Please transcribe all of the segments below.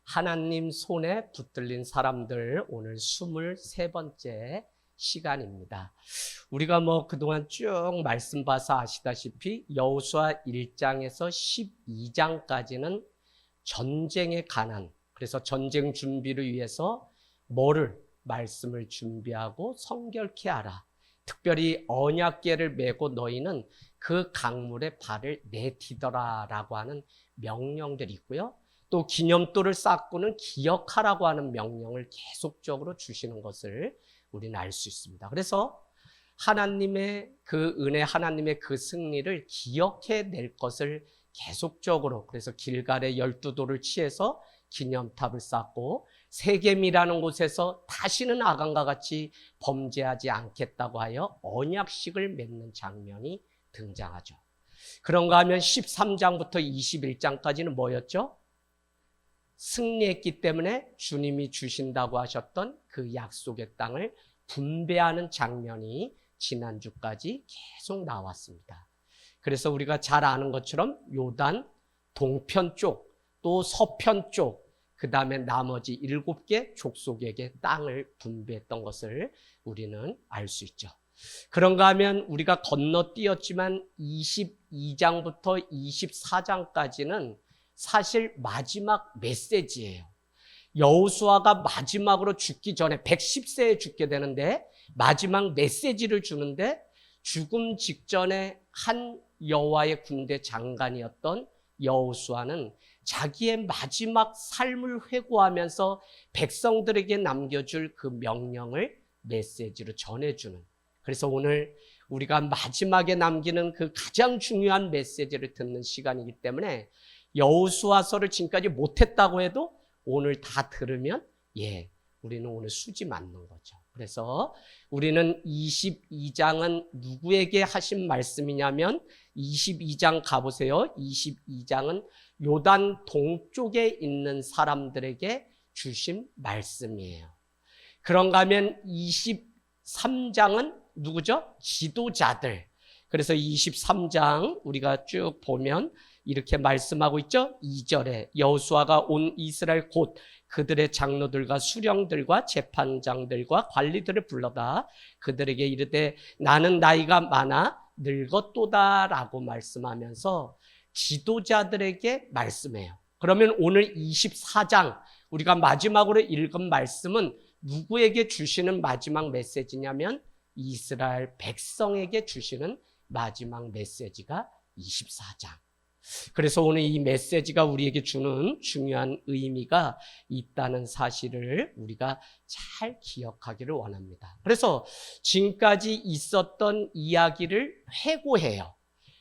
하나님 손에 붙들린 사람들, 오늘 23번째 시간입니다. 우리가 그동안 쭉 말씀 봐서 아시다시피 여호수아 1장에서 12장까지는 전쟁에 관한, 그래서 전쟁 준비를 위해서 말씀을 준비하고 성결케 하라. 특별히 언약궤를 메고 너희는 그 강물에 발을 내디뎌라 라고 하는 명령들이 있고요. 또 기념돌을 쌓고는 기억하라고 하는 명령을 계속적으로 주시는 것을 우리는 알 수 있습니다. 그래서 하나님의 그 은혜, 하나님의 그 승리를 기억해 낼 것을 계속적으로, 그래서 길갈에 12돌을 취해서 기념탑을 쌓고 세겜이라는 곳에서 다시는 아간과 같이 범죄하지 않겠다고 하여 언약식을 맺는 장면이 등장하죠. 그런가 하면 13장부터 21장까지는 뭐였죠? 승리했기 때문에 주님이 주신다고 하셨던 그 약속의 땅을 분배하는 장면이 지난주까지 계속 나왔습니다. 그래서 우리가 잘 아는 것처럼 요단 동편 쪽, 또 서편 쪽, 그 다음에 나머지 7개 족속에게 땅을 분배했던 것을 우리는 알 수 있죠. 그런가 하면 우리가 건너뛰었지만 22장부터 24장까지는 사실 마지막 메시지예요. 여호수아가 마지막으로 죽기 전에 110세에 죽게 되는데 마지막 메시지를 주는데, 죽음 직전에 한 여호와의 군대 장관이었던 여호수아는 자기의 마지막 삶을 회고하면서 백성들에게 남겨줄 그 명령을 메시지로 전해주는, 그래서 오늘 우리가 마지막에 남기는 그 가장 중요한 메시지를 듣는 시간이기 때문에 여호수아서를 지금까지 못했다고 해도 오늘 다 들으면 우리는 오늘 수지 맞는 거죠. 그래서 우리는 22장은 누구에게 하신 말씀이냐면 22장 가보세요. 22장은 요단 동쪽에 있는 사람들에게 주신 말씀이에요. 그런가 하면 23장은 누구죠? 지도자들. 그래서 23장 우리가 쭉 보면 이렇게 말씀하고 있죠. 2절에 여호수아가 온 이스라엘 곧 그들의 장로들과 수령들과 재판장들과 관리들을 불러다 그들에게 이르되 나는 나이가 많아 늙었도다 라고 말씀하면서 지도자들에게 말씀해요. 그러면 오늘 24장 우리가 마지막으로 읽은 말씀은 누구에게 주시는 마지막 메시지냐면 이스라엘 백성에게 주시는 마지막 메시지가 24장. 그래서 오늘 이 메시지가 우리에게 주는 중요한 의미가 있다는 사실을 우리가 잘 기억하기를 원합니다. 그래서 지금까지 있었던 이야기를 회고해요.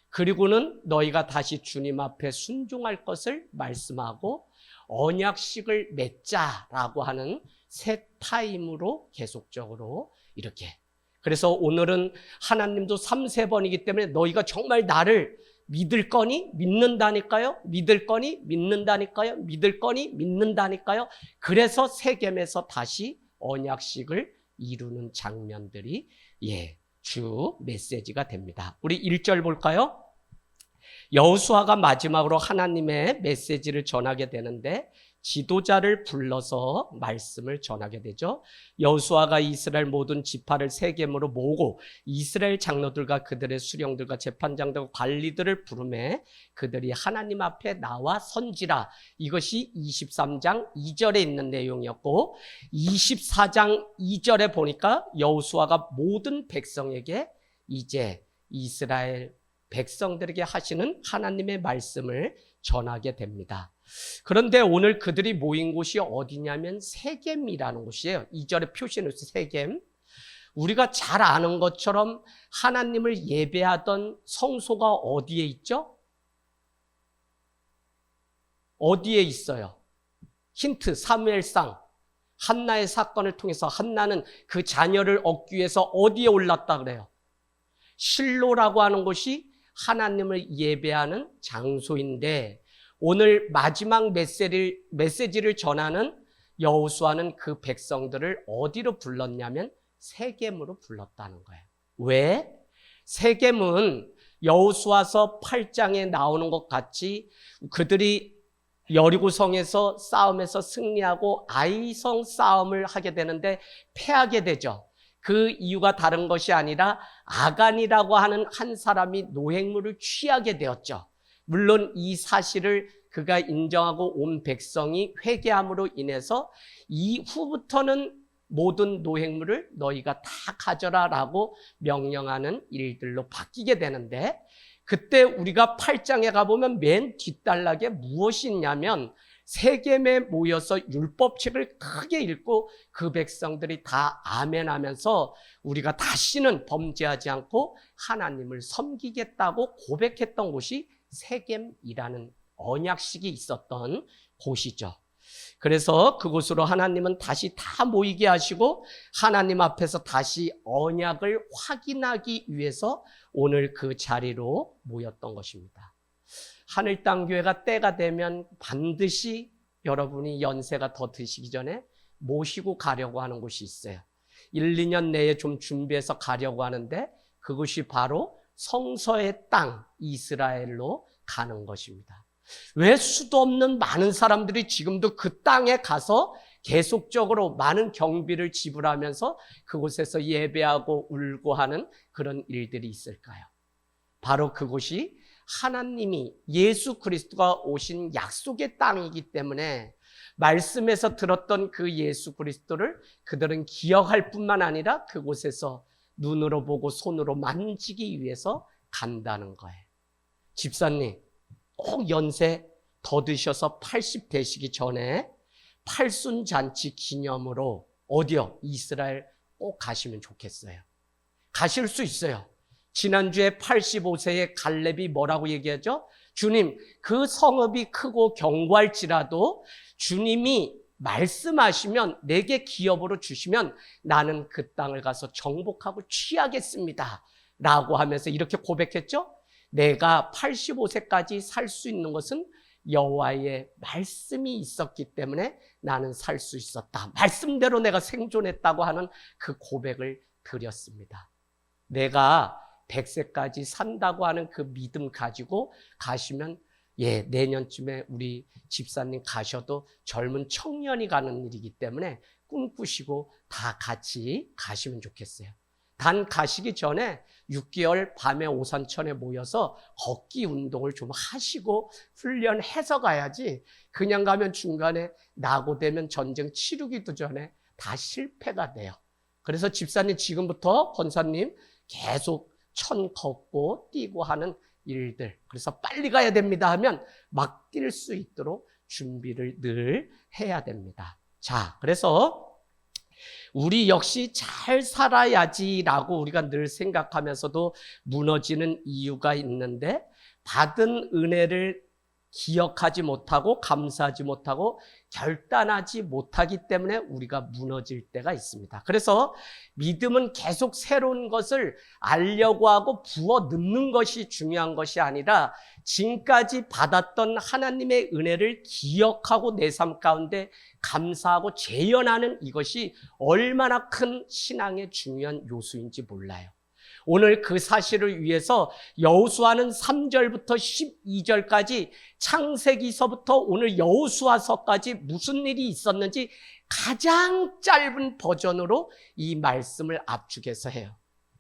그리고는 너희가 다시 주님 앞에 순종할 것을 말씀하고 언약식을 맺자라고 하는 새 타임으로 계속적으로 이렇게. 그래서 오늘은 하나님도 3-3번이기 때문에 너희가 정말 나를 믿을 거니? 믿는다니까요? 믿을 거니? 믿는다니까요? 믿을 거니? 믿는다니까요? 그래서 세겜에서 다시 언약식을 이루는 장면들이 주 메시지가 됩니다. 우리 1절 볼까요? 여호수아가 마지막으로 하나님의 메시지를 전하게 되는데 지도자를 불러서 말씀을 전하게 되죠. 여호수아가 이스라엘 모든 지파를 세겜으로 모으고 이스라엘 장로들과 그들의 수령들과 재판장들과 관리들을 부르매 그들이 하나님 앞에 나와 선지라. 이것이 23장 2절에 있는 내용이었고 24장 2절에 보니까 여호수아가 모든 백성에게 이제 이스라엘 백성들에게 하시는 하나님의 말씀을 전하게 됩니다. 그런데 오늘 그들이 모인 곳이 어디냐면 세겜이라는 곳이에요. 2절에 표시해놓으세요. 세겜. 우리가 잘 아는 것처럼 하나님을 예배하던 성소가 어디에 있죠? 어디에 있어요? 힌트, 사무엘상. 한나의 사건을 통해서 한나는 그 자녀를 얻기 위해서 어디에 올랐다 그래요? 실로라고 하는 곳이 하나님을 예배하는 장소인데 오늘 마지막 메시지를 전하는 여호수아는 그 백성들을 어디로 불렀냐면 세겜으로 불렀다는 거예요. 왜? 세겜은 여호수아서 8장에 나오는 것 같이 그들이 여리고성에서 싸움에서 승리하고 아이성 싸움을 하게 되는데 패하게 되죠. 그 이유가 다른 것이 아니라 아간이라고 하는 한 사람이 노획물을 취하게 되었죠. 물론 이 사실을 그가 인정하고 온 백성이 회개함으로 인해서 이후부터는 모든 노획물을 너희가 다 가져라 라고 명령하는 일들로 바뀌게 되는데, 그때 우리가 8장에 가보면 맨 뒷단락에 무엇이 있냐면 세겜에 모여서 율법책을 크게 읽고 그 백성들이 다 아멘하면서 우리가 다시는 범죄하지 않고 하나님을 섬기겠다고 고백했던 곳이 세겜이라는 언약식이 있었던 곳이죠. 그래서 그곳으로 하나님은 다시 다 모이게 하시고 하나님 앞에서 다시 언약을 확인하기 위해서 오늘 그 자리로 모였던 것입니다. 하늘 땅 교회가 때가 되면 반드시 여러분이 연세가 더 드시기 전에 모시고 가려고 하는 곳이 있어요. 1, 2년 내에 좀 준비해서 가려고 하는데 그것이 바로 성서의 땅 이스라엘로 가는 것입니다. 왜 수도 없는 많은 사람들이 지금도 그 땅에 가서 계속적으로 많은 경비를 지불하면서 그곳에서 예배하고 울고 하는 그런 일들이 있을까요? 바로 그곳이 하나님이 예수 그리스도가 오신 약속의 땅이기 때문에 말씀에서 들었던 그 예수 그리스도를 그들은 기억할 뿐만 아니라 그곳에서 눈으로 보고 손으로 만지기 위해서 간다는 거예요. 집사님, 꼭 연세 더 드셔서 80 되시기 전에 팔순잔치 기념으로 어디요? 이스라엘 꼭 가시면 좋겠어요. 가실 수 있어요. 지난주에 85세의 갈렙이 뭐라고 얘기하죠? 주님, 그 성읍이 크고 견고할지라도 주님이 말씀하시면 내게 기업으로 주시면 나는 그 땅을 가서 정복하고 취하겠습니다 라고 하면서 이렇게 고백했죠? 내가 85세까지 살 수 있는 것은 여호와의 말씀이 있었기 때문에 나는 살 수 있었다. 말씀대로 내가 생존했다고 하는 그 고백을 드렸습니다. 내가 100세까지 산다고 하는 그 믿음 가지고 가시면 내년쯤에 우리 집사님 가셔도 젊은 청년이 가는 일이기 때문에 꿈꾸시고 다 같이 가시면 좋겠어요. 단 가시기 전에 6개월 밤에 오산천에 모여서 걷기 운동을 좀 하시고 훈련해서 가야지 그냥 가면 중간에 낙오되면 전쟁 치르기도 전에 다 실패가 돼요. 그래서 집사님 지금부터 권사님 계속 천 걷고 뛰고 하는 일들, 그래서 빨리 가야 됩니다 하면 막 뛸 수 있도록 준비를 늘 해야 됩니다. 자, 그래서 우리 역시 잘 살아야지라고 우리가 늘 생각하면서도 무너지는 이유가 있는데 받은 은혜를 기억하지 못하고 감사하지 못하고 결단하지 못하기 때문에 우리가 무너질 때가 있습니다. 그래서 믿음은 계속 새로운 것을 알려고 하고 부어 넣는 것이 중요한 것이 아니라 지금까지 받았던 하나님의 은혜를 기억하고 내 삶 가운데 감사하고 재현하는 이것이 얼마나 큰 신앙의 중요한 요소인지 몰라요. 오늘 그 사실을 위해서 여호수아는 3절부터 12절까지 창세기서부터 오늘 여호수아서까지 무슨 일이 있었는지 가장 짧은 버전으로 이 말씀을 압축해서 해요.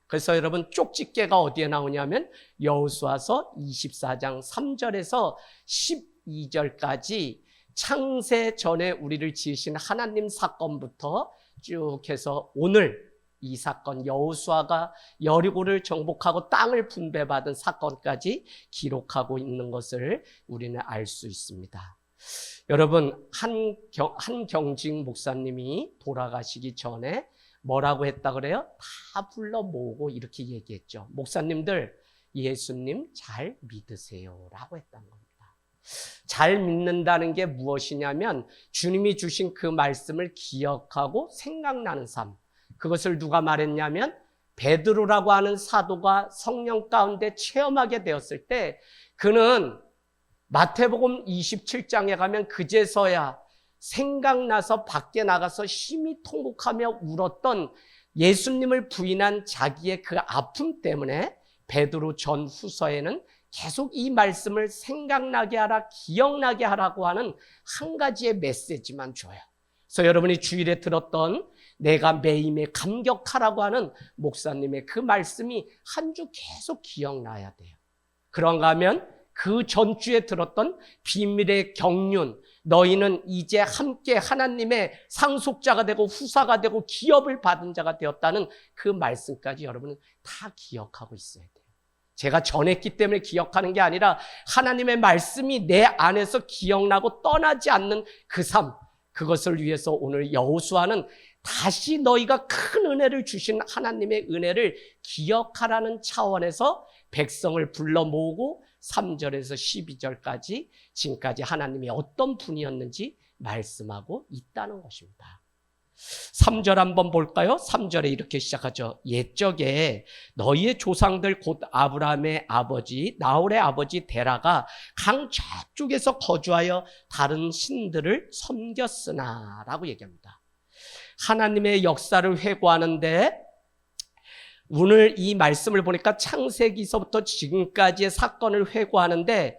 그래서 여러분 쪽집게가 어디에 나오냐면 여호수아서 24장 3절에서 12절까지 창세 전에 우리를 지으신 하나님 사건부터 쭉 해서 오늘 이 사건 여호수아가 여리고를 정복하고 땅을 분배받은 사건까지 기록하고 있는 것을 우리는 알 수 있습니다. 여러분 한 경직 목사님이 돌아가시기 전에 뭐라고 했다 그래요? 다 불러 모으고 이렇게 얘기했죠. 목사님들 예수님 잘 믿으세요 라고 했다는 겁니다. 잘 믿는다는 게 무엇이냐면 주님이 주신 그 말씀을 기억하고 생각나는 삶. 그것을 누가 말했냐면 베드로라고 하는 사도가 성령 가운데 체험하게 되었을 때 그는 마태복음 27장에 가면 그제서야 생각나서 밖에 나가서 심히 통곡하며 울었던 예수님을 부인한 자기의 그 아픔 때문에 베드로 전후서에는 계속 이 말씀을 생각나게 하라, 기억나게 하라고 하는 한 가지의 메시지만 줘요. 그래서 여러분이 주일에 들었던 내가 매임에 감격하라고 하는 목사님의 그 말씀이 한 주 계속 기억나야 돼요. 그런가 하면 그 전주에 들었던 비밀의 경륜, 너희는 이제 함께 하나님의 상속자가 되고 후사가 되고 기업을 받은 자가 되었다는 그 말씀까지 여러분은 다 기억하고 있어야 돼요. 제가 전했기 때문에 기억하는 게 아니라 하나님의 말씀이 내 안에서 기억나고 떠나지 않는 그 삶, 그것을 위해서 오늘 여호수아는 다시 너희가 큰 은혜를 주신 하나님의 은혜를 기억하라는 차원에서 백성을 불러 모으고 3절에서 12절까지 지금까지 하나님이 어떤 분이었는지 말씀하고 있다는 것입니다. 3절 한번 볼까요? 3절에 이렇게 시작하죠. 옛적에 너희의 조상들 곧 아브라함의 아버지 나홀의 아버지 데라가 강 저쪽에서 거주하여 다른 신들을 섬겼으나 라고 얘기합니다. 하나님의 역사를 회고하는데 오늘 이 말씀을 보니까 창세기서부터 지금까지의 사건을 회고하는데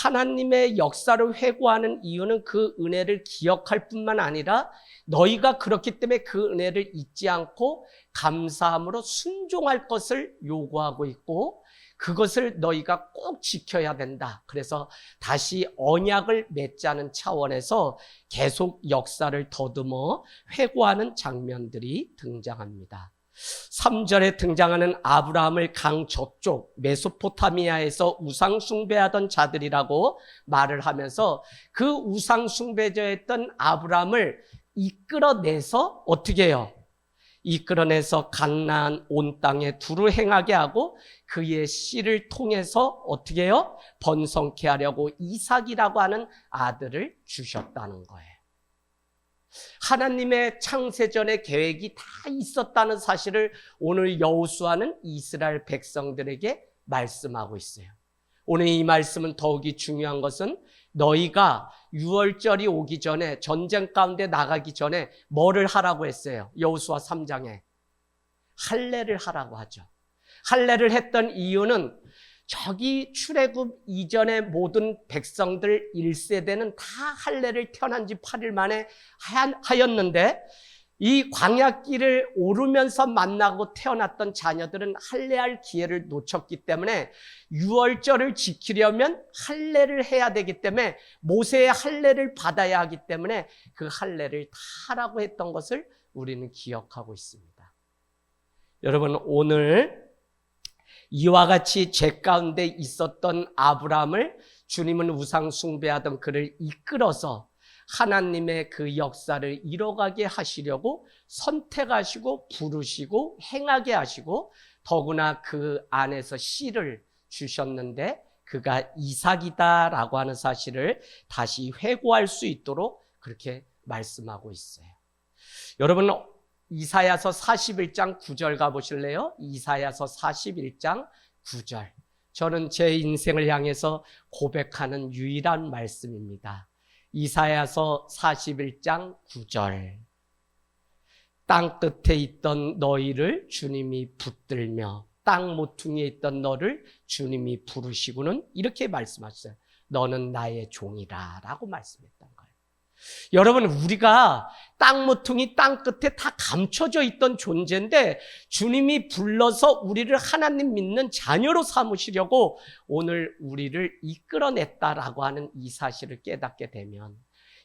하나님의 역사를 회고하는 이유는 그 은혜를 기억할 뿐만 아니라 너희가 그렇기 때문에 그 은혜를 잊지 않고 감사함으로 순종할 것을 요구하고 있고 그것을 너희가 꼭 지켜야 된다. 그래서 다시 언약을 맺자는 차원에서 계속 역사를 더듬어 회고하는 장면들이 등장합니다. 3절에 등장하는 아브라함을 강 저쪽 메소포타미아에서 우상 숭배하던 자들이라고 말을 하면서 그 우상 숭배자였던 아브라함을 이끌어내서 어떻게 해요? 이끌어내서 가나안 온 땅에 두루 행하게 하고 그의 씨를 통해서 어떻게 해요? 번성케 하려고 이삭이라고 하는 아들을 주셨다는 거예요. 하나님의 창세전의 계획이 다 있었다는 사실을 오늘 여호수아는 이스라엘 백성들에게 말씀하고 있어요. 오늘 이 말씀은 더욱이 중요한 것은 너희가 유월절이 오기 전에 전쟁 가운데 나가기 전에 뭐를 하라고 했어요? 여호수아 3장에 할례를 하라고 하죠. 할례를 했던 이유는 저기 출애굽 이전의 모든 백성들 1세대는 다 할례를 태어난 지 8일 만에 하였는데 이 광야길을 오르면서 만나고 태어났던 자녀들은 할례할 기회를 놓쳤기 때문에 유월절을 지키려면 할례를 해야 되기 때문에 모세의 할례를 받아야 하기 때문에 그 할례를 다 하라고 했던 것을 우리는 기억하고 있습니다. 여러분 오늘 이와 같이 죄 가운데 있었던 아브라함을 주님은 우상 숭배하던 그를 이끌어서 하나님의 그 역사를 이뤄가게 하시려고 선택하시고 부르시고 행하게 하시고 더구나 그 안에서 씨를 주셨는데 그가 이삭이다라고 하는 사실을 다시 회고할 수 있도록 그렇게 말씀하고 있어요. 여러분 이사야서 41장 9절 가보실래요? 이사야서 41장 9절. 저는 제 인생을 향해서 고백하는 유일한 말씀입니다. 이사야서 41장 9절. 땅 끝에 있던 너희를 주님이 붙들며 땅 모퉁이에 있던 너를 주님이 부르시고는 이렇게 말씀하셨어요. 너는 나의 종이라 라고 말씀했던 거예요. 여러분 우리가 땅 모퉁이 땅 끝에 다 감춰져 있던 존재인데 주님이 불러서 우리를 하나님 믿는 자녀로 삼으시려고 오늘 우리를 이끌어냈다라고 하는 이 사실을 깨닫게 되면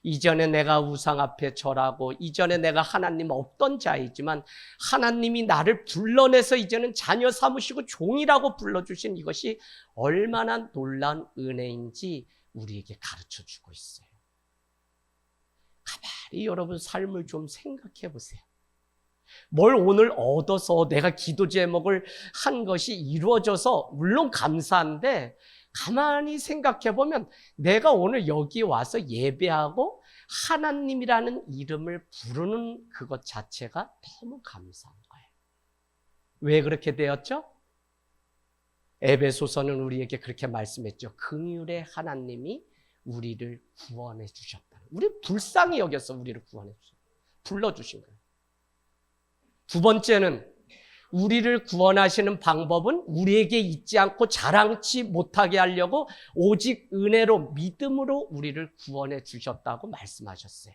이전에 내가 우상 앞에 절하고 이전에 내가 하나님 없던 자이지만 하나님이 나를 불러내서 이제는 자녀 삼으시고 종이라고 불러주신 이것이 얼마나 놀라운 은혜인지 우리에게 가르쳐주고 있어요. 가만히 여러분 삶을 좀 생각해 보세요. 뭘 오늘 얻어서 내가 기도 제목을 한 것이 이루어져서 물론 감사한데 가만히 생각해 보면 내가 오늘 여기 와서 예배하고 하나님이라는 이름을 부르는 그것 자체가 너무 감사한 거예요. 왜 그렇게 되었죠? 에베소서는 우리에게 그렇게 말씀했죠. 긍휼의 하나님이 우리를 구원해 주셨다. 우리 불쌍히 여겨서 우리를 구원해 주셨다. 불러주신 거예요. 두 번째는 우리를 구원하시는 방법은 우리에게 있지 않고 자랑치 못하게 하려고 오직 은혜로 믿음으로 우리를 구원해 주셨다고 말씀하셨어요.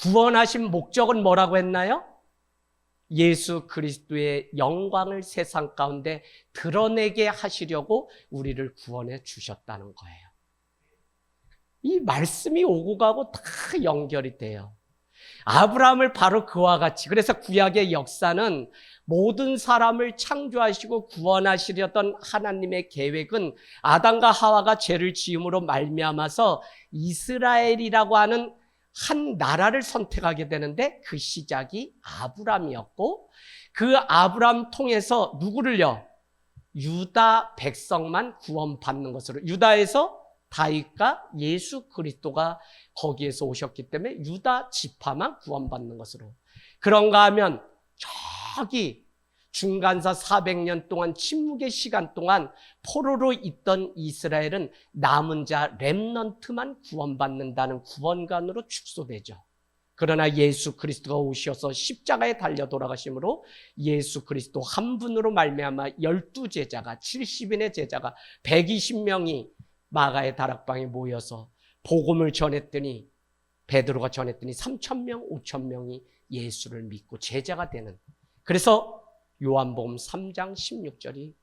구원하신 목적은 뭐라고 했나요? 예수 그리스도의 영광을 세상 가운데 드러내게 하시려고 우리를 구원해 주셨다는 거예요. 이 말씀이 오고 가고 다 연결이 돼요. 아브라함을 바로 그와 같이, 그래서 구약의 역사는 모든 사람을 창조하시고 구원하시려던 하나님의 계획은 아담과 하와가 죄를 지음으로 말미암아서 이스라엘이라고 하는 한 나라를 선택하게 되는데 그 시작이 아브라함이었고, 그 아브라함 통해서 누구를요? 유다 백성만 구원받는 것으로, 유다에서 다윗과 예수 그리스도가 거기에서 오셨기 때문에 유다 지파만 구원받는 것으로. 그런가 하면 저기 중간사 400년 동안 침묵의 시간 동안 포로로 있던 이스라엘은 남은 자 렘넌트만 구원받는다는 구원관으로 축소되죠. 그러나 예수 그리스도가 오셔서 십자가에 달려 돌아가심으로 예수 그리스도 한 분으로 말미암아 12제자가 70인의 제자가 120명이 마가의 다락방에 모여서 복음을 전했더니, 베드로가 전했더니 3,000명, 5,000명이 예수를 믿고 제자가 되는. 그래서 요한복음 3장 16절이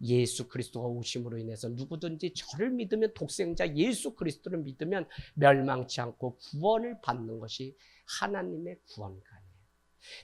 예수 그리스도가 오심으로 인해서 누구든지 저를 믿으면, 독생자 예수 그리스도를 믿으면 멸망치 않고 구원을 받는 것이 하나님의 구원관이에요.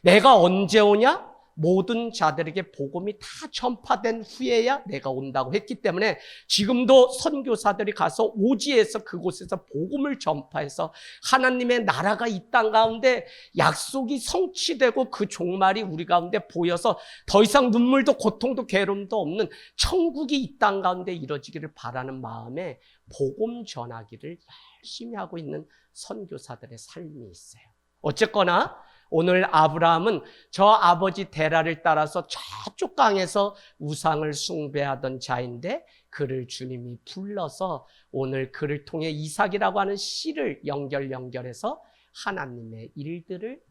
내가 언제 오냐? 모든 자들에게 복음이 다 전파된 후에야 내가 온다고 했기 때문에 지금도 선교사들이 가서 오지에서 그곳에서 복음을 전파해서 하나님의 나라가 이 땅 가운데 약속이 성취되고 그 종말이 우리 가운데 보여서 더 이상 눈물도 고통도 괴로움도 없는 천국이 이 땅 가운데 이루어지기를 바라는 마음에 복음 전하기를 열심히 하고 있는 선교사들의 삶이 있어요. 어쨌거나 오늘 아브라함은 저 아버지 데라를 따라서 저쪽 강에서 우상을 숭배하던 자인데 그를 주님이 불러서 오늘 그를 통해 이삭이라고 하는 씨를 연결해서 하나님의 일들을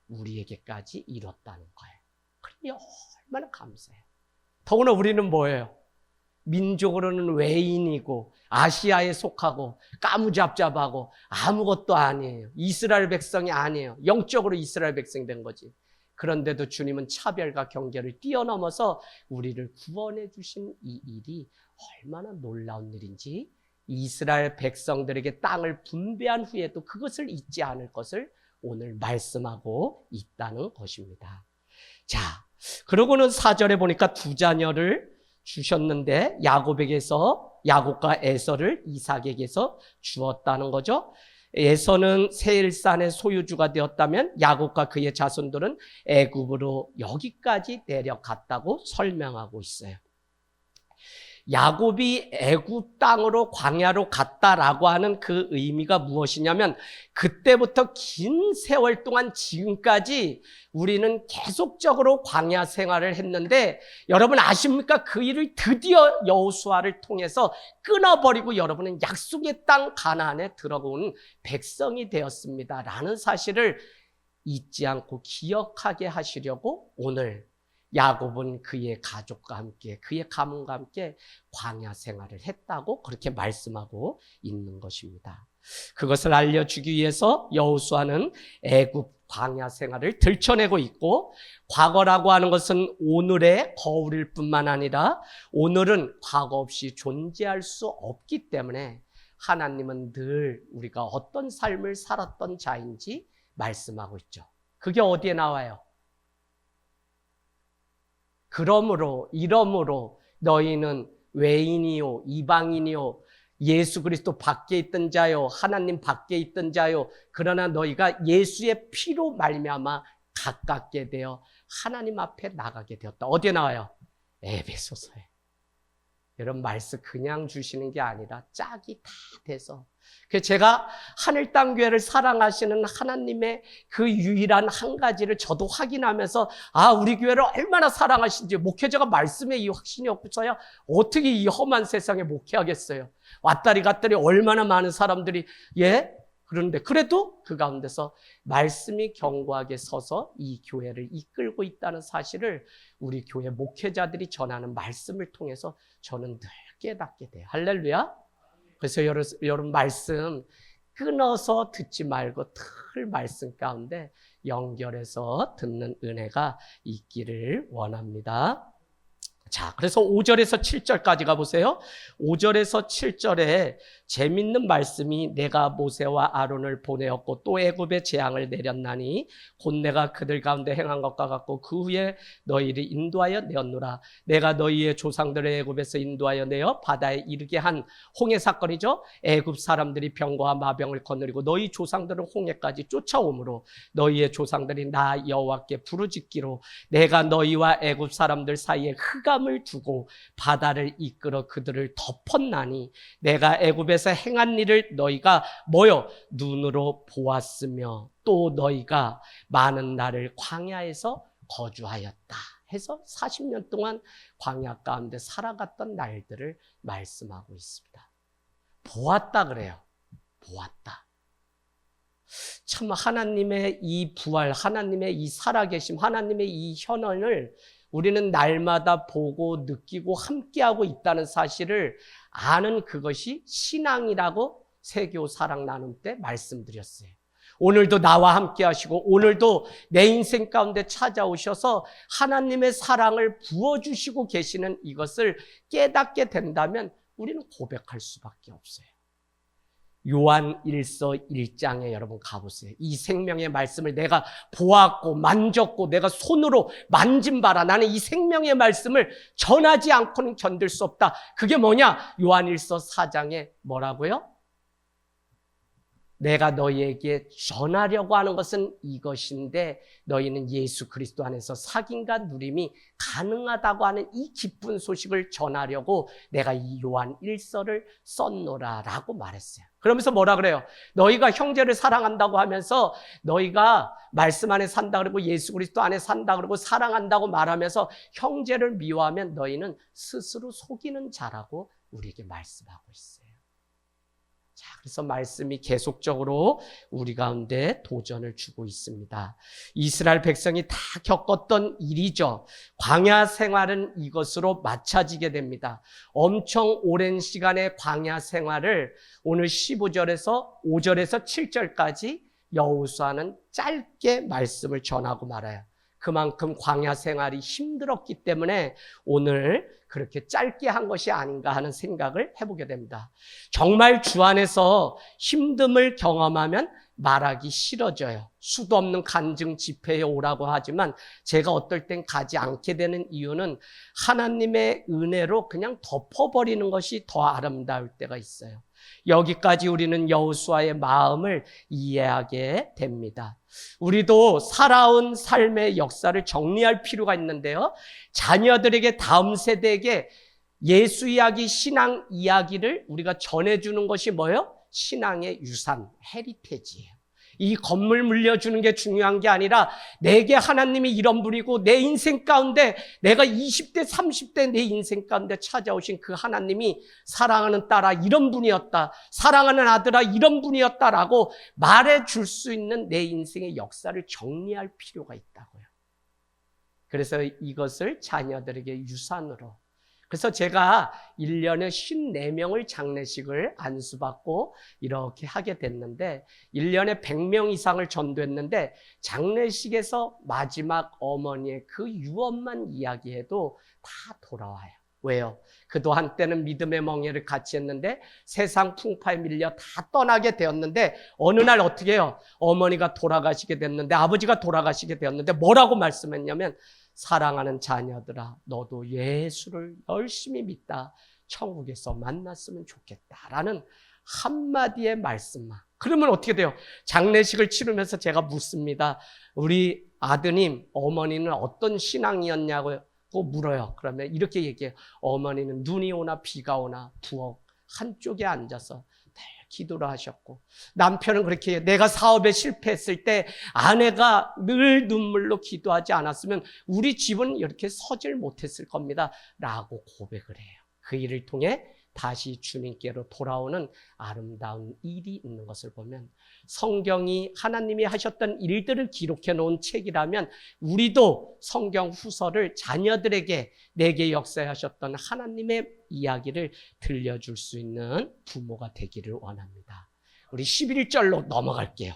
우리에게까지 이뤘다는 거예요. 그러니 얼마나 감사해요. 더구나 우리는 뭐예요? 민족으로는 외인이고 아시아에 속하고 까무잡잡하고 아무것도 아니에요. 이스라엘 백성이 아니에요. 영적으로 이스라엘 백성이 된 거지. 그런데도 주님은 차별과 경계를 뛰어넘어서 우리를 구원해 주신 이 일이 얼마나 놀라운 일인지, 이스라엘 백성들에게 땅을 분배한 후에도 그것을 잊지 않을 것을 오늘 말씀하고 있다는 것입니다. 자, 그러고는 4절에 보니까 두 자녀를 주셨는데 야곱과 에서를 이삭에게서 주었다는 거죠. 에서는 세일산의 소유주가 되었다면 야곱과 그의 자손들은 애굽으로 여기까지 내려갔다고 설명하고 있어요. 야곱이 애굽 땅으로 광야로 갔다라고 하는 그 의미가 무엇이냐면, 그때부터 긴 세월 동안 지금까지 우리는 계속적으로 광야 생활을 했는데, 여러분 아십니까? 그 일을 드디어 여호수아를 통해서 끊어버리고 여러분은 약속의 땅 가나안에 들어오는 백성이 되었습니다 라는 사실을 잊지 않고 기억하게 하시려고 오늘 야곱은 그의 가족과 함께, 그의 가문과 함께 광야 생활을 했다고 그렇게 말씀하고 있는 것입니다. 그것을 알려주기 위해서 여호수아는 애굽 광야 생활을 들춰내고 있고, 과거라고 하는 것은 오늘의 거울일 뿐만 아니라 오늘은 과거 없이 존재할 수 없기 때문에 하나님은 늘 우리가 어떤 삶을 살았던 자인지 말씀하고 있죠. 그게 어디에 나와요? 그러므로 이러므로 너희는 외인이요 이방인이요 예수 그리스도 밖에 있던 자요 하나님 밖에 있던 자요, 그러나 너희가 예수의 피로 말미암아 가깝게 되어 하나님 앞에 나가게 되었다. 어디에 나와요? 에베소서에. 여러분 말씀 그냥 주시는 게 아니라 짝이 다 돼서, 제가 하늘 땅 교회를 사랑하시는 하나님의 그 유일한 한 가지를 저도 확인하면서, 우리 교회를 얼마나 사랑하신지, 목회자가 말씀에 이 확신이 없어야 어떻게 이 험한 세상에 목회하겠어요. 왔다리 갔다리 얼마나 많은 사람들이 그런데 그래도 그 가운데서 말씀이 견고하게 서서 이 교회를 이끌고 있다는 사실을 우리 교회 목회자들이 전하는 말씀을 통해서 저는 늘 깨닫게 돼요. 할렐루야. 그래서 여러분 말씀 끊어서 듣지 말고 늘 말씀 가운데 연결해서 듣는 은혜가 있기를 원합니다. 자, 그래서 5절에서 7절까지 가보세요. 5절에서 7절에 재밌는 말씀이 내가 모세와 아론을 보내었고 또 애굽에 재앙을 내렸나니 곧 내가 그들 가운데 행한 것과 같고 그 후에 너희를 인도하여 내었노라. 내가 너희의 조상들을 애굽에서 인도하여 내어 바다에 이르게 한 홍해 사건이죠. 애굽 사람들이 병과 마병을 거느리고 너희 조상들은 홍해까지 쫓아오므로 너희의 조상들이 나 여호와께 부르짖기로 내가 너희와 애굽 사람들 사이에 흑암을 두고 바다를 이끌어 그들을 덮었나니 내가 애굽에서 행한 일을 너희가 뭐요? 눈으로 보았으며 또 너희가 많은 날을 광야에서 거주하였다 해서 40년 동안 광야 가운데 살아갔던 날들을 말씀하고 있습니다. 보았다 그래요. 보았다. 참 하나님의 이 부활, 하나님의 이 살아계심, 하나님의 이 현원을 우리는 날마다 보고 느끼고 함께하고 있다는 사실을 아는 그것이 신앙이라고 세교 사랑 나눔 때 말씀드렸어요. 오늘도 나와 함께 하시고 오늘도 내 인생 가운데 찾아오셔서 하나님의 사랑을 부어주시고 계시는 이것을 깨닫게 된다면 우리는 고백할 수밖에 없어요. 요한 1서 1장에 여러분 가보세요. 이 생명의 말씀을 내가 보았고 만졌고 내가 손으로 만진 바라. 나는 이 생명의 말씀을 전하지 않고는 견딜 수 없다. 그게 뭐냐? 요한 1서 4장에 뭐라고요? 내가 너희에게 전하려고 하는 것은 이것인데 너희는 예수 그리스도 안에서 사귐과 누림이 가능하다고 하는 이 기쁜 소식을 전하려고 내가 이 요한 1서를 썼노라 라고 말했어요. 그러면서 뭐라 그래요? 너희가 형제를 사랑한다고 하면서 너희가 말씀 안에 산다 그러고 예수 그리스도 안에 산다 그러고 사랑한다고 말하면서 형제를 미워하면 너희는 스스로 속이는 자라고 우리에게 말씀하고 있어요. 자, 그래서 말씀이 계속적으로 우리 가운데 도전을 주고 있습니다. 이스라엘 백성이 다 겪었던 일이죠. 광야 생활은 이것으로 맞춰지게 됩니다. 엄청 오랜 시간의 광야 생활을 오늘 15절에서 5절에서 7절까지 여호수아는 짧게 말씀을 전하고 말아요. 그만큼 광야 생활이 힘들었기 때문에 오늘 그렇게 짧게 한 것이 아닌가 하는 생각을 해보게 됩니다. 정말 주 안에서 힘듦을 경험하면 말하기 싫어져요. 수도 없는 간증 집회에 오라고 하지만 제가 어떨 땐 가지 않게 되는 이유는 하나님의 은혜로 그냥 덮어버리는 것이 더 아름다울 때가 있어요. 여기까지 우리는 여호수아의 마음을 이해하게 됩니다. 우리도 살아온 삶의 역사를 정리할 필요가 있는데요. 자녀들에게 다음 세대에게 예수 이야기, 신앙 이야기를 우리가 전해주는 것이 뭐예요? 신앙의 유산, 헤리테지예요. 이 건물 물려주는 게 중요한 게 아니라 내게 하나님이 이런 분이고 내 인생 가운데 내가 20대, 30대 내 인생 가운데 찾아오신 그 하나님이 사랑하는 딸아 이런 분이었다. 사랑하는 아들아 이런 분이었다라고 말해줄 수 있는 내 인생의 역사를 정리할 필요가 있다고요. 그래서 이것을 자녀들에게 유산으로 그래서 제가 1년에 54명을 장례식을 안수받고 이렇게 하게 됐는데 1년에 100명 이상을 전도했는데 장례식에서 마지막 어머니의 그 유언만 이야기해도 다 돌아와요. 왜요? 그도 한때는 믿음의 멍에를 같이 했는데 세상 풍파에 밀려 다 떠나게 되었는데 어느 날 어떻게 해요? 어머니가 돌아가시게 됐는데 아버지가 돌아가시게 되었는데 뭐라고 말씀했냐면 사랑하는 자녀들아 너도 예수를 열심히 믿다 천국에서 만났으면 좋겠다라는 한마디의 말씀만. 그러면 어떻게 돼요? 장례식을 치르면서 제가 묻습니다. 우리 아드님 어머니는 어떤 신앙이었냐고 물어요. 그러면 이렇게 얘기해요. 어머니는 눈이 오나 비가 오나 부엌 한쪽에 앉아서 기도를 하셨고 남편은 그렇게 해요. 내가 사업에 실패했을 때 아내가 늘 눈물로 기도하지 않았으면 우리 집은 이렇게 서질 못했을 겁니다 라고 고백을 해요. 그 일을 통해 다시 주님께로 돌아오는 아름다운 일이 있는 것을 보면 성경이 하나님이 하셨던 일들을 기록해 놓은 책이라면 우리도 성경 후서를 자녀들에게 내게 역사하셨던 하나님의 이야기를 들려줄 수 있는 부모가 되기를 원합니다. 우리 11절로 넘어갈게요.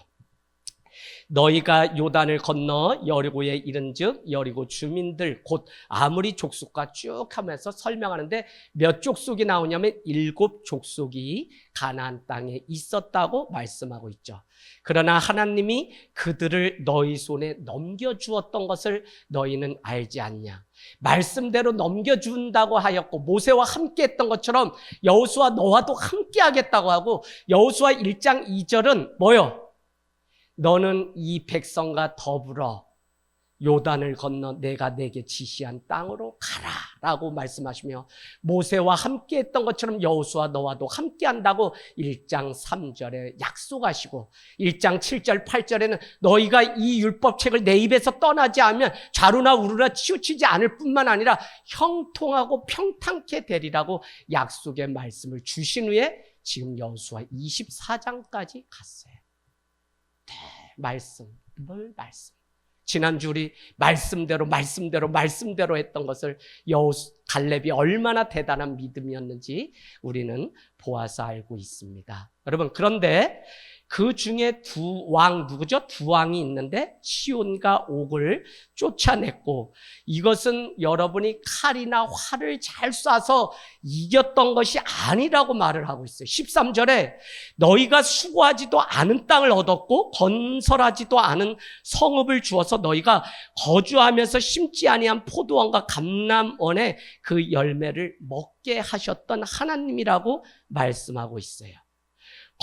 너희가 요단을 건너 여리고에 이른즉 여리고 주민들 곧 아무리 족속과 쭉 하면서 설명하는데 몇 족속이 나오냐면 7 족속이 가나안 땅에 있었다고 말씀하고 있죠. 그러나 하나님이 그들을 너희 손에 넘겨주었던 것을 너희는 알지 않냐. 말씀대로 넘겨준다고 하였고 모세와 함께 했던 것처럼 여호수아 너와도 함께 하겠다고 하고 여호수아 1장 2절은 뭐요? 너는 이 백성과 더불어 요단을 건너 내가 내게 지시한 땅으로 가라라고 말씀하시며 모세와 함께 했던 것처럼 여호수아 너와도 함께 한다고 1장 3절에 약속하시고 1장 7절 8절에는 너희가 이 율법책을 내 입에서 떠나지 않으면 좌루나 우루나 치우치지 않을 뿐만 아니라 형통하고 평탄케 되리라고 약속의 말씀을 주신 후에 지금 여호수아 24장까지 갔어요. 말씀, 뭘 말씀. 지난주 우리 말씀대로 했던 것을 갈렙이 얼마나 대단한 믿음이었는지 우리는 보아서 알고 있습니다. 여러분, 그런데 그 중에 두 왕이 있는데 시온과 옥을 쫓아냈고 이것은 여러분이 칼이나 활을 잘 쏴서 이겼던 것이 아니라고 말을 하고 있어요. 13절에 너희가 수고하지도 않은 땅을 얻었고 건설하지도 않은 성읍을 주어서 너희가 거주하면서 심지 아니한 포도원과 감람원의 그 열매를 먹게 하셨던 하나님이라고 말씀하고 있어요.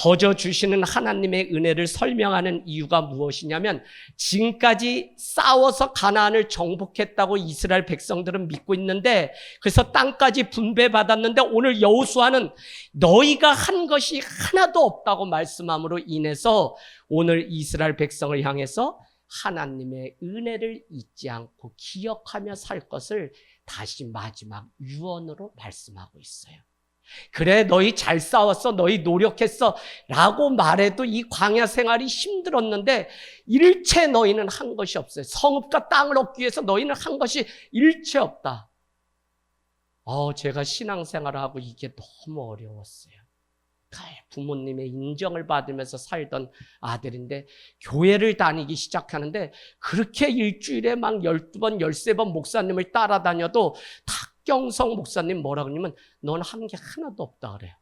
거저 주시는 하나님의 은혜를 설명하는 이유가 무엇이냐면 지금까지 싸워서 가나안을 정복했다고 이스라엘 백성들은 믿고 있는데 그래서 땅까지 분배받았는데 오늘 여호수아는 너희가 한 것이 하나도 없다고 말씀함으로 인해서 오늘 이스라엘 백성을 향해서 하나님의 은혜를 잊지 않고 기억하며 살 것을 다시 마지막 유언으로 말씀하고 있어요. 그래 너희 잘 싸웠어 너희 노력했어 라고 말해도 이 광야 생활이 힘들었는데 일체 너희는 한 것이 없어요. 성읍과 땅을 얻기 위해서 너희는 한 것이 일체 없다. 제가 신앙생활을 하고 이게 너무 어려웠어요. 부모님의 인정을 받으면서 살던 아들인데 교회를 다니기 시작하는데 그렇게 일주일에 막 12번 13번 목사님을 따라다녀도 탁경성 목사님 뭐라 그러냐면 넌 한 게 하나도 없다 그래요.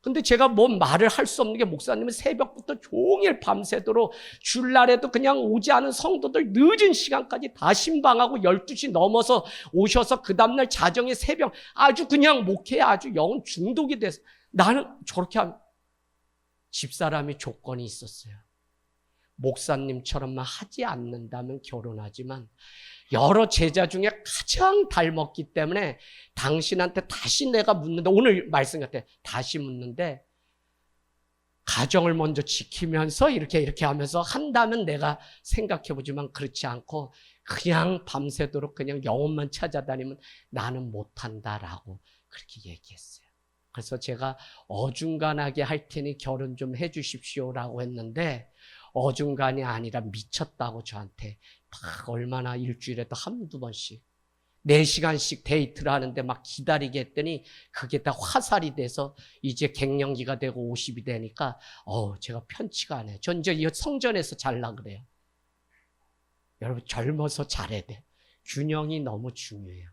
근데 제가 뭐 말을 할 수 없는 게 목사님은 새벽부터 종일 밤새도록 주일날에도 그냥 오지 않은 성도들 늦은 시간까지 다 신방하고 12시 넘어서 오셔서 그 다음날 자정에 새벽 아주 그냥 목회에 아주 영혼 중독이 돼서 나는 저렇게 하면 집사람이 조건이 있었어요. 목사님처럼만 하지 않는다면 결혼하지만 여러 제자 중에 가장 닮았기 때문에 당신한테 다시 내가 묻는데 오늘 말씀 같아 다시 묻는데 가정을 먼저 지키면서 이렇게 하면서 한다면 내가 생각해보지만 그렇지 않고 그냥 밤새도록 그냥 영혼만 찾아다니면 나는 못한다라고 그렇게 얘기했어요. 그래서 제가 어중간하게 할 테니 결혼 좀 해주십시오라고 했는데 어중간이 아니라 미쳤다고 저한테 막 얼마나 일주일에도 한두 번씩 4시간씩 데이트를 하는데 막 기다리게 했더니 그게 다 화살이 돼서 이제 갱년기가 되고 50이 되니까 제가 편치가 않아요. 전 이제 성전에서 잘라 그래요. 여러분 젊어서 잘해야 돼. 균형이 너무 중요해요.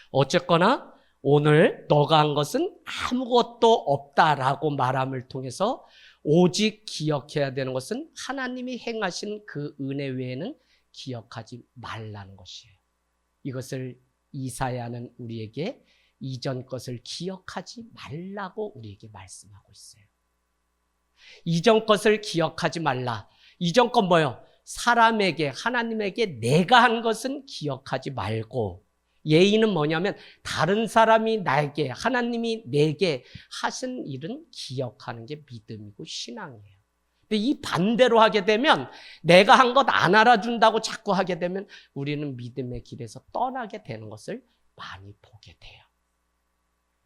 어쨌거나 오늘 너가 한 것은 아무것도 없다라고 말함을 통해서 오직 기억해야 되는 것은 하나님이 행하신 그 은혜 외에는 기억하지 말라는 것이에요. 이것을 이사야는 우리에게 이전 것을 기억하지 말라고 우리에게 말씀하고 있어요. 이전 것을 기억하지 말라. 이전 건 뭐예요? 사람에게 하나님에게 내가 한 것은 기억하지 말고 예의는 뭐냐면 다른 사람이 나에게 하나님이 내게 하신 일은 기억하는 게 믿음이고 신앙이에요. 근데 이 반대로 하게 되면 내가 한 것 안 알아준다고 자꾸 하게 되면 우리는 믿음의 길에서 떠나게 되는 것을 많이 보게 돼요.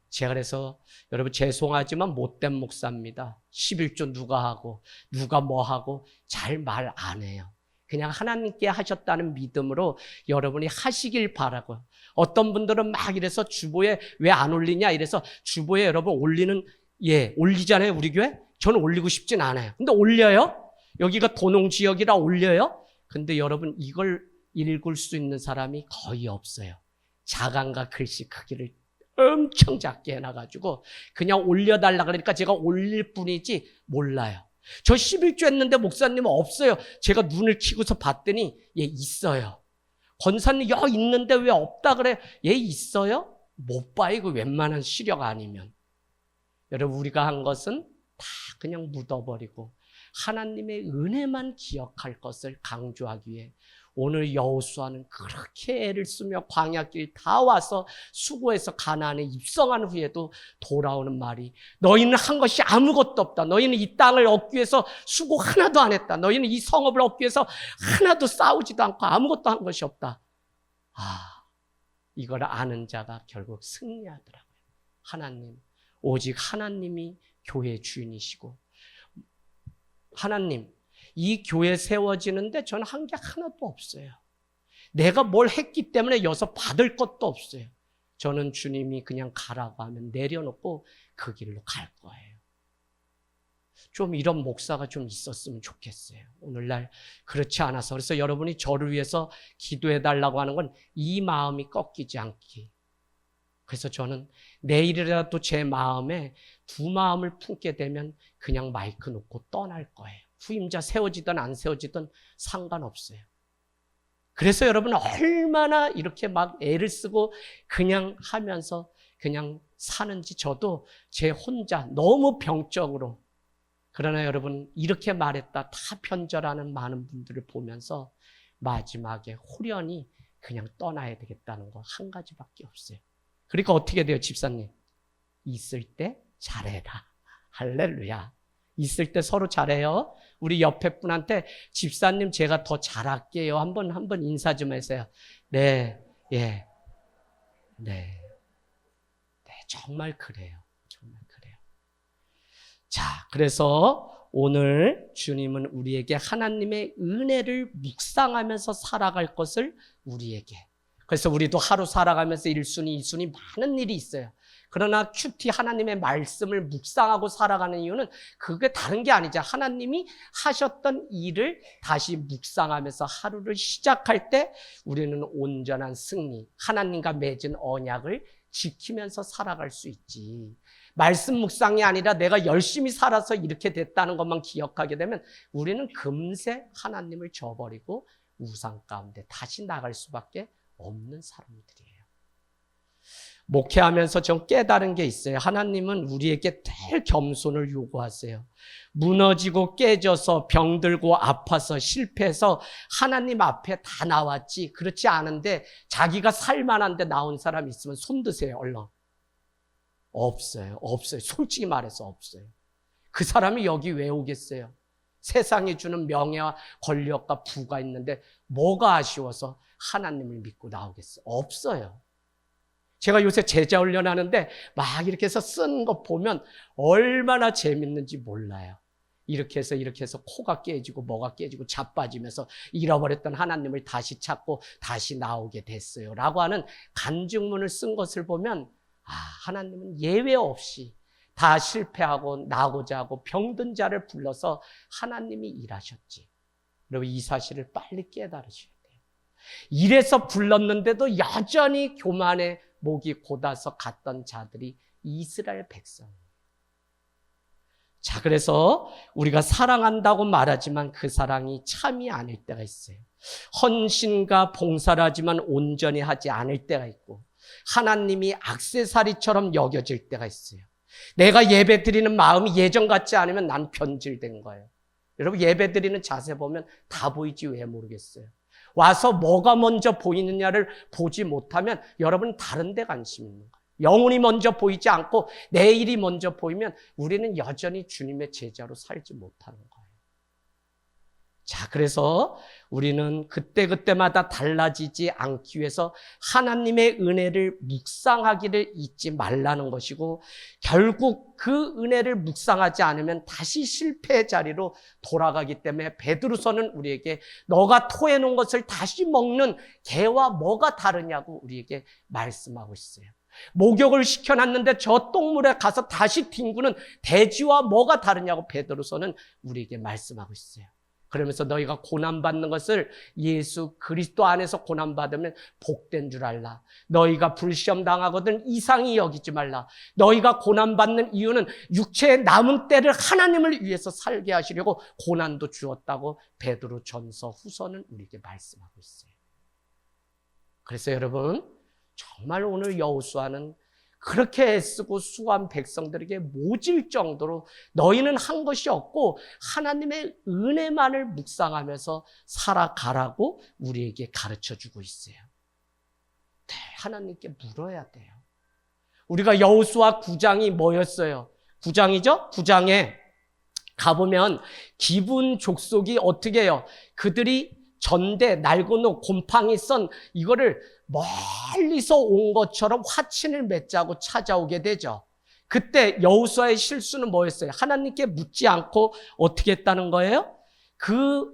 제가 그래서 여러분 죄송하지만 못된 목사입니다. 11조 누가 하고 누가 뭐 하고 잘 말 안 해요. 그냥 하나님께 하셨다는 믿음으로 여러분이 하시길 바라고요. 어떤 분들은 막 이래서 주보에 왜 안 올리냐 이래서 주보에 여러분 올리는 올리잖아요 우리 교회. 저는 올리고 싶진 않아요. 근데 올려요. 여기가 도농지역이라 올려요. 근데 여러분 이걸 읽을 수 있는 사람이 거의 없어요. 자간과 글씨 크기를 엄청 작게 해놔가지고 그냥 올려달라 그러니까 제가 올릴 뿐이지 몰라요. 저 11조 했는데 목사님은 없어요. 제가 눈을 키고서 봤더니 있어요. 권사님 있는데 왜 없다 그래? 있어요? 못 봐. 이거 웬만한 시력 아니면. 여러분 우리가 한 것은 다 그냥 묻어버리고 하나님의 은혜만 기억할 것을 강조하기 위해 오늘 여호수아는 그렇게 애를 쓰며 광야길 다 와서 수고해서 가나안에 입성한 후에도 돌아오는 말이 너희는 한 것이 아무것도 없다. 너희는 이 땅을 얻기 위해서 수고 하나도 안 했다. 너희는 이 성읍을 얻기 위해서 하나도 싸우지도 않고 아무것도 한 것이 없다. 이걸 아는 자가 결국 승리하더라고요. 하나님, 오직 하나님이 교회 주인이시고 하나님, 이 교회 세워지는데 저는 한 게 하나도 없어요. 내가 뭘 했기 때문에 여기서 받을 것도 없어요. 저는 주님이 그냥 가라고 하면 내려놓고 그 길로 갈 거예요. 좀 이런 목사가 좀 있었으면 좋겠어요. 오늘날 그렇지 않아서. 그래서 여러분이 저를 위해서 기도해달라고 하는 건 이 마음이 꺾이지 않기. 그래서 저는 내일이라도 제 마음에 두 마음을 품게 되면 그냥 마이크 놓고 떠날 거예요. 후임자 세워지든 안 세워지든 상관없어요. 그래서 여러분 얼마나 이렇게 막 애를 쓰고 그냥 하면서 그냥 사는지 저도 제 혼자 너무 병적으로. 그러나 여러분 이렇게 말했다 다 편절하는 많은 분들을 보면서 마지막에 홀연히 그냥 떠나야 되겠다는 거 한 가지밖에 없어요. 그러니까 어떻게 돼요, 집사님? 있을 때 잘해라. 할렐루야. 있을 때 서로 잘해요. 우리 옆에 분한테 집사님 제가 더 잘할게요. 한번 인사 좀 하세요. 네, 네, 정말 그래요. 정말 그래요. 자, 그래서 오늘 주님은 우리에게 하나님의 은혜를 묵상하면서 살아갈 것을 우리에게. 그래서 우리도 하루 살아가면서 1순위, 2순위 많은 일이 있어요. 그러나 큐티 하나님의 말씀을 묵상하고 살아가는 이유는 그게 다른 게 아니죠. 하나님이 하셨던 일을 다시 묵상하면서 하루를 시작할 때 우리는 온전한 승리, 하나님과 맺은 언약을 지키면서 살아갈 수 있지. 말씀 묵상이 아니라 내가 열심히 살아서 이렇게 됐다는 것만 기억하게 되면 우리는 금세 하나님을 저버리고 우상 가운데 다시 나갈 수밖에 없는 사람들이에요. 목회하면서 좀 깨달은 게 있어요. 하나님은 우리에게 늘 겸손을 요구하세요. 무너지고 깨져서 병들고 아파서 실패해서 하나님 앞에 다 나왔지. 그렇지 않은데 자기가 살만한데 나온 사람 있으면 손 드세요. 얼른. 없어요. 솔직히 말해서 없어요. 그 사람이 여기 왜 오겠어요? 세상이 주는 명예와 권력과 부가 있는데 뭐가 아쉬워서 하나님을 믿고 나오겠어요? 없어요. 제가 요새 제자 훈련하는데 막 이렇게 해서 쓴 거 보면 얼마나 재밌는지 몰라요. 이렇게 해서 코가 깨지고 뭐가 깨지고 자빠지면서 잃어버렸던 하나님을 다시 찾고 다시 나오게 됐어요. 라고 하는 간증문을 쓴 것을 보면 하나님은 예외 없이 다 실패하고 나고자 하고 병든 자를 불러서 하나님이 일하셨지. 여러분 이 사실을 빨리 깨달으셔야 돼요. 이래서 불렀는데도 여전히 교만에 목이 곧아서 갔던 자들이 이스라엘 백성이에요. 자, 그래서 우리가 사랑한다고 말하지만 그 사랑이 참이 아닐 때가 있어요. 헌신과 봉사를 하지만 온전히 하지 않을 때가 있고 하나님이 액세서리처럼 여겨질 때가 있어요. 내가 예배 드리는 마음이 예전 같지 않으면 난 변질된 거예요. 여러분 예배 드리는 자세 보면 다 보이지 왜 모르겠어요. 와서 뭐가 먼저 보이느냐를 보지 못하면 여러분 다른 데 관심 있는 거예요. 영혼이 먼저 보이지 않고 내 일이 먼저 보이면 우리는 여전히 주님의 제자로 살지 못하는 거예요. 자, 그래서 우리는 그때그때마다 달라지지 않기 위해서 하나님의 은혜를 묵상하기를 잊지 말라는 것이고, 결국 그 은혜를 묵상하지 않으면 다시 실패의 자리로 돌아가기 때문에 베드로서는 우리에게 너가 토해놓은 것을 다시 먹는 개와 뭐가 다르냐고 우리에게 말씀하고 있어요. 목욕을 시켜놨는데 저 똥물에 가서 다시 뒹구는 돼지와 뭐가 다르냐고 베드로서는 우리에게 말씀하고 있어요. 그러면서 너희가 고난받는 것을 예수 그리스도 안에서 고난받으면 복된 줄 알라. 너희가 불시험 당하거든 이상히 여기지 말라. 너희가 고난받는 이유는 육체의 남은 때를 하나님을 위해서 살게 하시려고 고난도 주었다고 베드로 전서 후서는 우리에게 말씀하고 있어요. 그래서 여러분, 정말 오늘 여호수아는 그렇게 애쓰고 수고한 백성들에게 모질 정도로 너희는 한 것이 없고 하나님의 은혜만을 묵상하면서 살아가라고 우리에게 가르쳐주고 있어요. 네, 하나님께 물어야 돼요. 우리가 여호수아 9장이 뭐였어요? 9장이죠? 9장에 가보면 기분 족속이 어떻게 해요? 그들이 전대, 날고노, 곰팡이 선 이거를 멀리서 온 것처럼 화친을 맺자고 찾아오게 되죠. 그때 여호수아의 실수는 뭐였어요? 하나님께 묻지 않고 어떻게 했다는 거예요? 그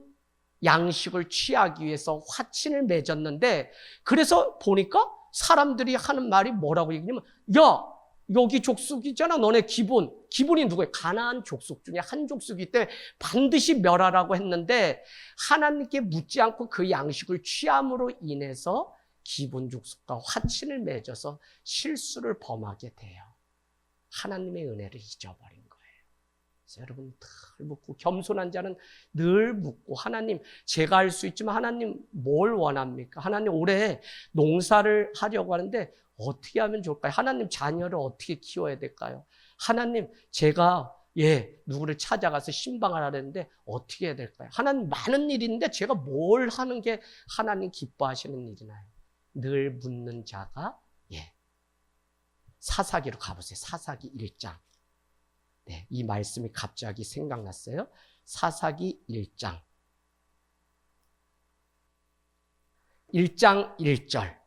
양식을 취하기 위해서 화친을 맺었는데, 그래서 보니까 사람들이 하는 말이 뭐라고 얘기하냐면, 야, 여기 족속이잖아. 너네 기본이 누구예요? 가나안 족속 중에 한 족속이기 때문에 반드시 멸하라고 했는데, 하나님께 묻지 않고 그 양식을 취함으로 인해서 기본 족속과 화친을 맺어서 실수를 범하게 돼요. 하나님의 은혜를 잊어버린 거예요. 그래서 여러분 늘 묻고, 겸손한 자는 늘 묻고, 하나님 제가 할 수 있지만 하나님 뭘 원합니까? 하나님 올해 농사를 하려고 하는데 어떻게 하면 좋을까요? 하나님 자녀를 어떻게 키워야 될까요? 하나님 제가 누구를 찾아가서 신방을 하려는데 어떻게 해야 될까요? 하나님 많은 일이 있는데 제가 뭘 하는 게 하나님 기뻐하시는 일이나요? 늘 묻는 자가 사사기로 가보세요. 사사기 1장. 네, 이 말씀이 갑자기 생각났어요. 사사기 1장. 1장 1절.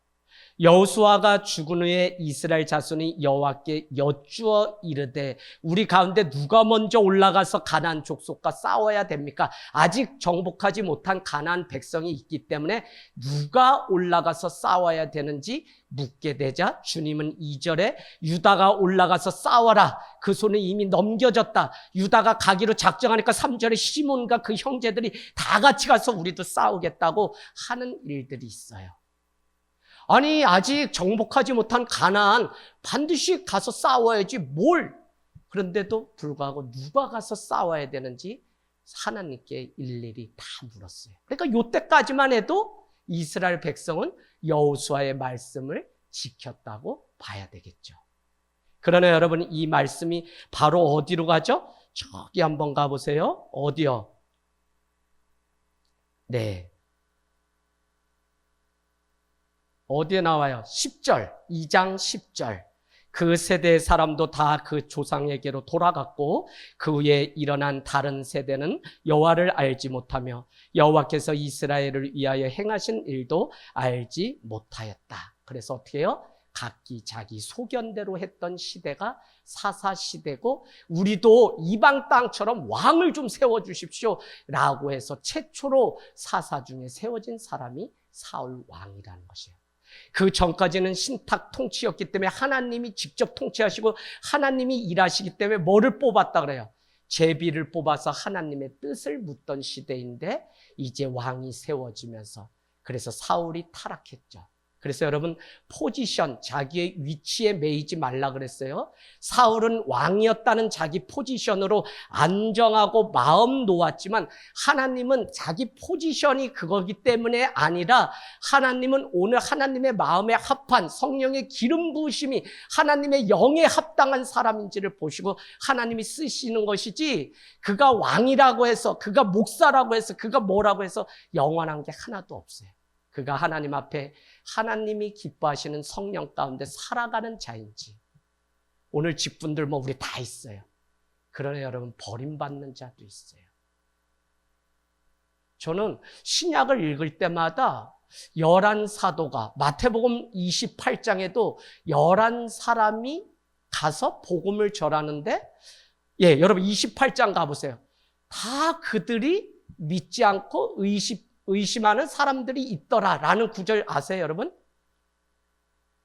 여호수아가 죽은 후에 이스라엘 자손이 여호와께 여쭈어 이르되 우리 가운데 누가 먼저 올라가서 가나안 족속과 싸워야 됩니까? 아직 정복하지 못한 가나안 백성이 있기 때문에 누가 올라가서 싸워야 되는지 묻게 되자 주님은 2절에 유다가 올라가서 싸워라. 그 손은 이미 넘겨졌다. 유다가 가기로 작정하니까 3절에 시몬과 그 형제들이 다 같이 가서 우리도 싸우겠다고 하는 일들이 있어요. 아니, 아직 정복하지 못한 가나안 반드시 가서 싸워야지 뭘. 그런데도 불구하고 누가 가서 싸워야 되는지 하나님께 일일이 다 물었어요. 그러니까 이때까지만 해도 이스라엘 백성은 여호수아의 말씀을 지켰다고 봐야 되겠죠. 그러나 여러분, 이 말씀이 바로 어디로 가죠? 저기 한번 가보세요. 어디요? 네. 어디에 나와요? 10절, 2장 10절. 그 세대의 사람도 다 그 조상에게로 돌아갔고 그 후에 일어난 다른 세대는 여호와를 알지 못하며 여호와께서 이스라엘을 위하여 행하신 일도 알지 못하였다. 그래서 어떻게 해요? 각기 자기 소견대로 했던 시대가 사사시대고, 우리도 이방 땅처럼 왕을 좀 세워주십시오 라고 해서 최초로 사사 중에 세워진 사람이 사울 왕이라는 것이에요. 그 전까지는 신탁 통치였기 때문에 하나님이 직접 통치하시고 하나님이 일하시기 때문에 뭐를 뽑았다 그래요? 제비를 뽑아서 하나님의 뜻을 묻던 시대인데, 이제 왕이 세워지면서 그래서 사울이 타락했죠. 그래서 여러분, 포지션, 자기의 위치에 매이지 말라 그랬어요. 사울은 왕이었다는 자기 포지션으로 안정하고 마음 놓았지만 하나님은 자기 포지션이 그거기 때문에 아니라, 하나님은 오늘 하나님의 마음에 합한 성령의 기름 부으심이 하나님의 영에 합당한 사람인지를 보시고 하나님이 쓰시는 것이지, 그가 왕이라고 해서, 그가 목사라고 해서, 그가 뭐라고 해서 영원한 게 하나도 없어요. 그가 하나님 앞에 하나님이 기뻐하시는 성령 가운데 살아가는 자인지. 오늘 직분들 뭐 우리 다 있어요. 그러나 여러분, 버림받는 자도 있어요. 저는 신약을 읽을 때마다 11사도가 마태복음 28장에도 11사람이 가서 복음을 전하는데 여러분 28장 가보세요. 다 그들이 믿지 않고 의심하는 사람들이 있더라라는 구절 아세요, 여러분?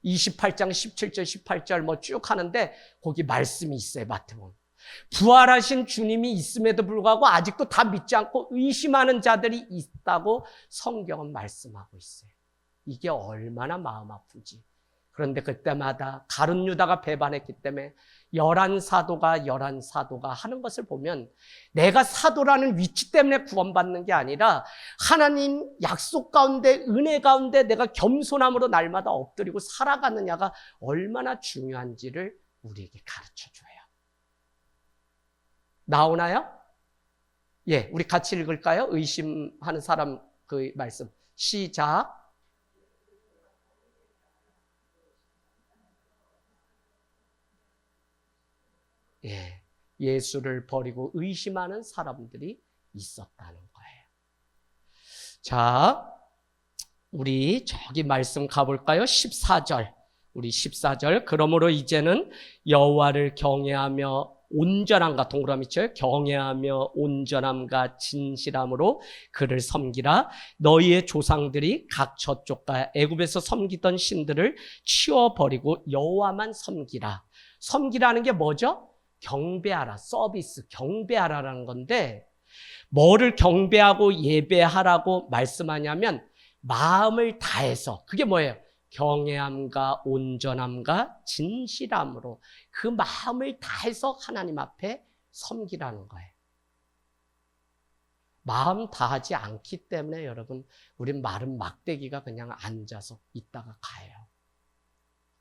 28장 17절, 18절 뭐 쭉 하는데 거기 말씀이 있어요, 마태복음. 부활하신 주님이 있음에도 불구하고 아직도 다 믿지 않고 의심하는 자들이 있다고 성경은 말씀하고 있어요. 이게 얼마나 마음 아픈지. 그런데 그때마다 가룟 유다가 배반했기 때문에 11사도가 하는 것을 보면 내가 사도라는 위치 때문에 구원받는 게 아니라 하나님 약속 가운데 은혜 가운데 내가 겸손함으로 날마다 엎드리고 살아가느냐가 얼마나 중요한지를 우리에게 가르쳐줘요. 나오나요? 우리 같이 읽을까요? 의심하는 사람 그 말씀. 시작. 예수를 버리고 의심하는 사람들이 있었다는 거예요. 자, 우리 저기 말씀 가볼까요? 14절. 우리 14절. 그러므로 이제는 여호와를 경외하며 온전함과 동그라미 쳐요. 경외하며 온전함과 진실함으로 그를 섬기라. 너희의 조상들이 각 저쪽과 애굽에서 섬기던 신들을 치워버리고 여호와만 섬기라. 섬기라는 게 뭐죠? 경배하라, 서비스, 경배하라라는 건데 뭐를 경배하고 예배하라고 말씀하냐면 마음을 다해서, 그게 뭐예요? 경외함과 온전함과 진실함으로 그 마음을 다해서 하나님 앞에 섬기라는 거예요. 마음 다하지 않기 때문에 여러분, 우린 마른 막대기가 그냥 앉아서 있다가 가요.